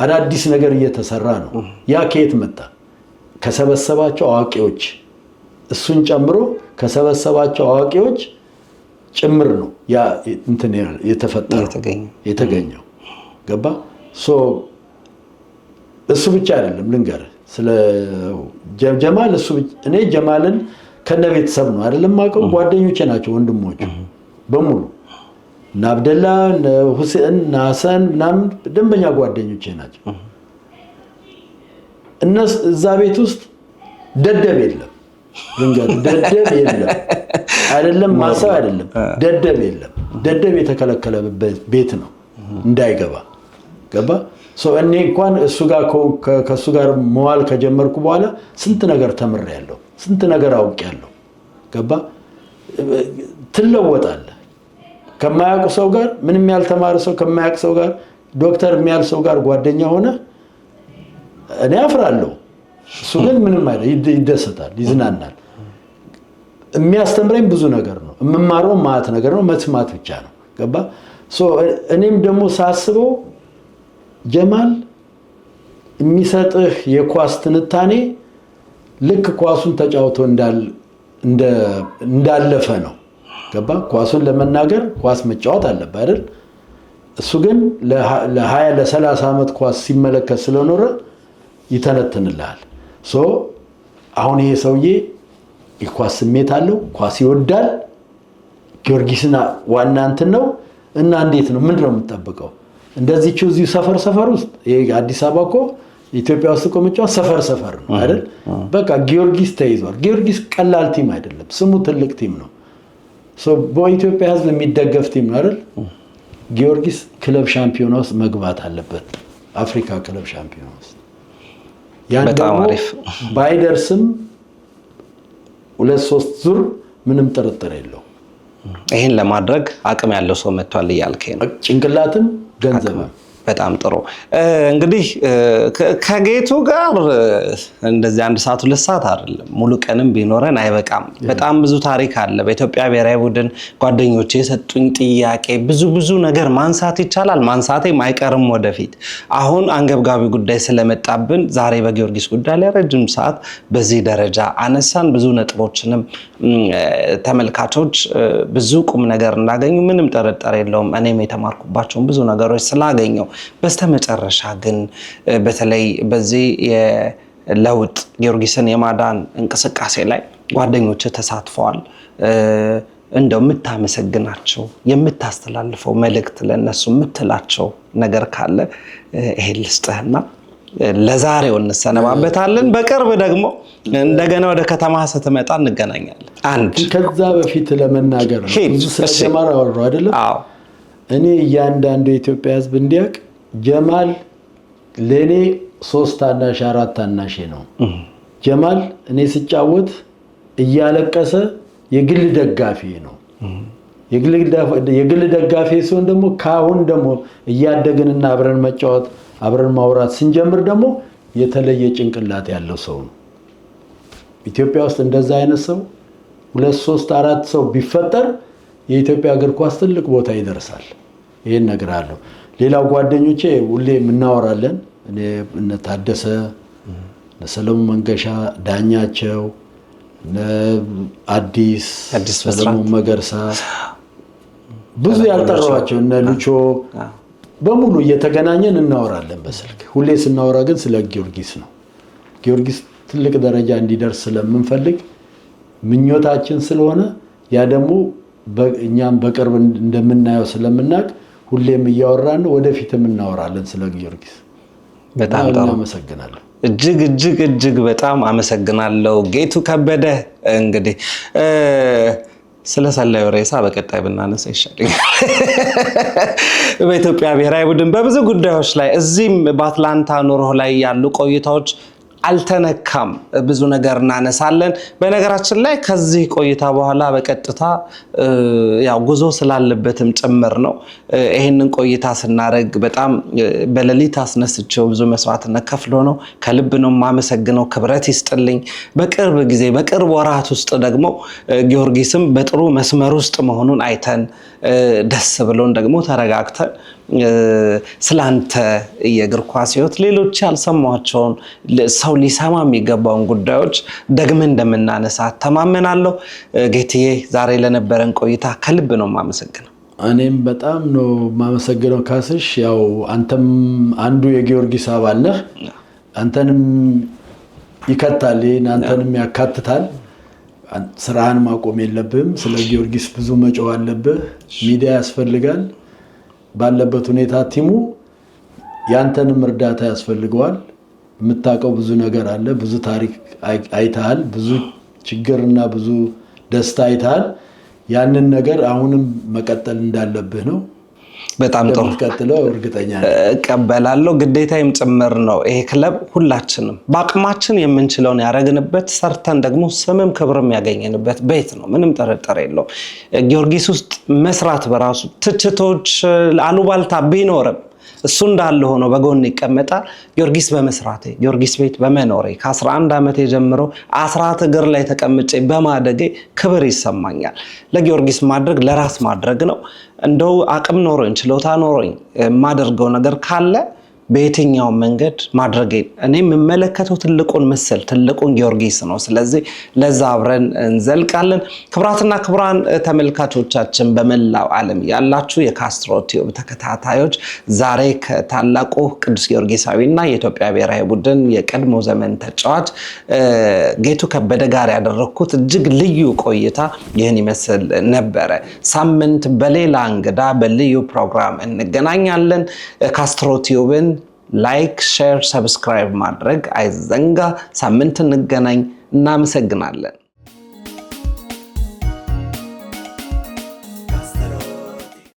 አዳዲስ ነገር እየተሰራ ነው። ያ ከየት መጣ? ከሰበሰባቸው አዋቂዎች፣ እሱን ጨምሮ ከሰበሰባቸው አዋቂዎች ጭምር ነው ያ እንትን የተገኘው ገባ። እሱ ብቻ አይደለም ልንገርህ ስለ ጀማል። እኔ ጀማልን ከነ ቤተሰብ ነው አይደለም ማቀው፣ ጓደኞቼ ናቸው ወንድሞቹ በሙሉ እና አብደላ እና ሁሴን እና ሐሰን ምናምን ደንበኛ ጓደኞቼ ናቸው። እነሱ እዛ ቤት ውስጥ ደደብ የለም ልንገርህ፣ ደደብ የለም አይደለም ማሰብ አይደለም፣ ደደብ የለም። ደደብ የተከለከለበት ቤት ነው እንዳይገባ ገባ። እኔ እንኳን ከእሱ ጋር መዋል ከጀመርኩ በኋላ ስንት ነገር ተምሬያለሁ፣ ስንት ነገር አውቄያለሁ ገባ። ትለወጣለህ ከማያውቁ ሰው ጋር፣ ምንም ያልተማረ ሰው ከማያውቅ ሰው ጋር፣ ዶክተር የሚያል ሰው ጋር ጓደኛ ሆነ እኔ አፍራለሁ፣ እሱ ግን ምንም አይደል፣ ይደሰታል፣ ይዝናናል። የሚያስተምረኝ ብዙ ነገር ነው፣ የምማረው ማት ነገር ነው፣ መስማት ብቻ ነው ገባ። እኔም ደግሞ ሳስበው ጀማል የሚሰጥህ የኳስ ትንታኔ ልክ ኳሱን ተጫውቶ እንዳለፈ ነው ገባ። ኳሱን ለመናገር ኳስ መጫወት አለበት አይደል? እሱ ግን ለ20 ለ30 ዓመት ኳስ ሲመለከት ስለኖረ ይተነትንልሃል። አሁን ይሄ ሰውዬ የኳስ ስሜት አለው፣ ኳስ ይወዳል። ጊዮርጊስና ዋና እንትን ነው እና እንዴት ነው ምንድነው የምትጠብቀው? እንደዚህ እዚሁ ሰፈር ውስጥ አዲስ አበባ እኮ ኢትዮጵያ ውስጥ እኮ መጫወት ሰፈር ነው አይደል? በቃ ጊዮርጊስ ተይዟል። ጊዮርጊስ ቀላል ቲም አይደለም፣ ስሙ ትልቅ ቲም ነው። በኢትዮጵያ ሕዝብ የሚደገፍ ቲም ነው አይደል? ጊዮርጊስ ክለብ ሻምፒዮና ውስጥ መግባት አለበት፣ አፍሪካ ክለብ ሻምፒዮና ውስጥ። ያን ደግሞ ባይደርስም 2-3 ዙር ምንም ጥርጥር የለው። ይሄን ለማድረግ አቅም ያለው ሰው መጥቷል እያልከኝ ነው። ጭንቅላትም ገንዘብም። በጣም ጥሩ። እንግዲህ ከጌቱ ጋር እንደዚህ 1 ሰዓት 2 ሰዓት አይደለም ሙሉ ቀንም ቢኖረን አይበቃም። በጣም ብዙ ታሪክ አለ። በኢትዮጵያ ብሔራዊ ቡድን ጓደኞቼ የሰጡኝ ጥያቄ ብዙ ነገር ማንሳት ይቻላል፣ ማንሳቴም አይቀርም ወደፊት። አሁን አንገብጋቢ ጉዳይ ስለመጣብን ዛሬ በጊዮርጊስ ጉዳይ ላይ ረጅም ሰዓት በዚህ ደረጃ አነሳን። ብዙ ነጥቦችንም ተመልካቾች ብዙ ቁም ነገር እንዳገኙ ምንም ጥርጥር የለውም። እኔም የተማርኩባቸውን ብዙ ነገሮች ስላገኘው በስተመጨረሻ ግን በተለይ በዚህ የለውጥ ጊዮርጊስን የማዳን እንቅስቃሴ ላይ ጓደኞች ተሳትፈዋል። እንደው የምታመሰግናቸው የምታስተላልፈው መልእክት ለነሱ የምትላቸው ነገር ካለ ይሄ ልስጥህና ለዛሬው እንሰነባበታለን። በቅርብ ደግሞ እንደገና ወደ ከተማ ስትመጣ እንገናኛለን። ከዛ በፊት ለመናገር ነው ስለጀማል አወራሁ አይደለም? አዎ እኔ እያንዳንዱ የኢትዮጵያ ሕዝብ እንዲያውቅ ጀማል ለኔ 3 ታናሽ 4 ታናሽ ነው። ጀማል እኔ ስጫወት እያለቀሰ የግል ደጋፊ ነው። የግል ደጋፊ ሲሆን ደግሞ ካሁን ደግሞ እያደግንና አብረን መጫወት አብረን ማውራት ስንጀምር ደግሞ የተለየ ጭንቅላት ያለው ሰው ነው። ኢትዮጵያ ውስጥ እንደዛ አይነት ሰው 2 3 4 ሰው ቢፈጠር የኢትዮጵያ እግር ኳስ ትልቅ ቦታ ይደርሳል። ይሄን እነግርሃለሁ። ሌላው ጓደኞቼ ሁሌ እናወራለን። እኔ እነ ታደሰ፣ ሰለሞን መንገሻ፣ ዳኛቸው፣ አዲስ ሰለሞን መገርሳ ብዙ ያልጠራዋቸው እነ ሉቾ በሙሉ እየተገናኘን እናወራለን በስልክ። ሁሌ ስናወራ ግን ስለ ጊዮርጊስ ነው። ጊዮርጊስ ትልቅ ደረጃ እንዲደርስ ስለምንፈልግ ምኞታችን ስለሆነ ያ ደግሞ እኛም በቅርብ እንደምናየው ስለምናቅ ሁሌም እያወራን ወደፊትም እናወራለን ስለ ጊዮርጊስ። በጣም አመሰግናለሁ። እጅግ በጣም አመሰግናለሁ ጌቱ ከበደ። እንግዲህ ስለ ሰላዩ ሬሳ በቀጣይ ብናነሳ ይሻላል። በኢትዮጵያ ብሔራዊ ቡድን በብዙ ጉዳዮች ላይ እዚህም በአትላንታ ኑሮ ላይ ያሉ ቆይታዎች አልተነካም። ብዙ ነገር እናነሳለን። በነገራችን ላይ ከዚህ ቆይታ በኋላ በቀጥታ ያው ጉዞ ስላለበትም ጭምር ነው። ይሄንን ቆይታ ስናደርግ በጣም በሌሊት አስነስቼው ብዙ መስዋዕትነት ከፍሎ ነው። ከልብ ነው የማመሰግነው። ክብረት ይስጥልኝ። በቅርብ ጊዜ በቅርብ ወራት ውስጥ ደግሞ ጊዮርጊስም በጥሩ መስመር ውስጥ መሆኑን አይተን ደስ ብሎን ደግሞ ተረጋግተን ስላንተ የእግር ኳስ ህይወት ሌሎች ያልሰማቸውን ሰው ሊሰማ የሚገባውን ጉዳዮች ደግመን እንደምናነሳ ተማመናለሁ። ጌትዬ ዛሬ ለነበረን ቆይታ ከልብ ነው የማመሰግነው። እኔም በጣም ነው የማመሰግነው ካስሽ። ያው አንተም አንዱ የጊዮርጊስ አባል ነህ። አንተንም ይከታል፣ አንተንም ያካትታል። ስራህን ማቆም የለብህም። ስለ ጊዮርጊስ ብዙ መጮህ አለብህ። ሚዲያ ያስፈልጋል። ባለበት ሁኔታ ቲሙ ያንተንም እርዳታ ያስፈልገዋል። የምታውቀው ብዙ ነገር አለ። ብዙ ታሪክ አይተሃል። ብዙ ችግርና ብዙ ደስታ አይተሃል። ያንን ነገር አሁንም መቀጠል እንዳለብህ ነው። በጣም ጥሩ ቀጥለው እርግጠኛ ነኝ እቀበላለሁ። ግዴታዬም ጭምር ነው። ይሄ ክለብ ሁላችንም በአቅማችን የምንችለውን ያደረግንበት ሰርተን ደግሞ ስምም ክብርም ያገኘንበት ቤት ነው። ምንም ጥርጥር የለውም። ጊዮርጊስ ውስጥ መስራት በራሱ ትችቶች፣ አሉባልታ ቢኖርም እሱ እንዳለ ሆኖ በጎን ይቀመጣል። ጊዮርጊስ በመስራቴ ጊዮርጊስ ቤት በመኖሬ ከ11 ዓመት ጀምሮ 10 እግር ላይ ተቀምጬ በማደጌ ክብር ይሰማኛል። ለጊዮርጊስ ማድረግ ለራስ ማድረግ ነው። እንደው አቅም ኖሮኝ ችሎታ ኖሮኝ የማደርገው ነገር ካለ በየትኛው መንገድ ማድረግ እኔ የምመለከተው ትልቁን ምስል ትልቁን ጊዮርጊስ ነው። ስለዚህ ለዛ አብረን እንዘልቃለን። ክቡራትና ክቡራን ተመልካቾቻችን በመላው ዓለም ያላችሁ የካስትሮ ቲዩብ ተከታታዮች ዛሬ ከታላቁ ቅዱስ ጊዮርጊሳዊና የኢትዮጵያ ብሔራዊ ቡድን የቀድሞ ዘመን ተጫዋች ጌቱ ከበደ ጋር ያደረኩት እጅግ ልዩ ቆይታ ይህን ይመስል ነበረ። ሳምንት በሌላ እንግዳ በልዩ ፕሮግራም እንገናኛለን። ካስትሮ ቲዩብን ላይክ፣ ሼር፣ ሰብስክራይብ ማድረግ አይዘንጋ። ሳምንት እንገናኝ። እናመሰግናለን።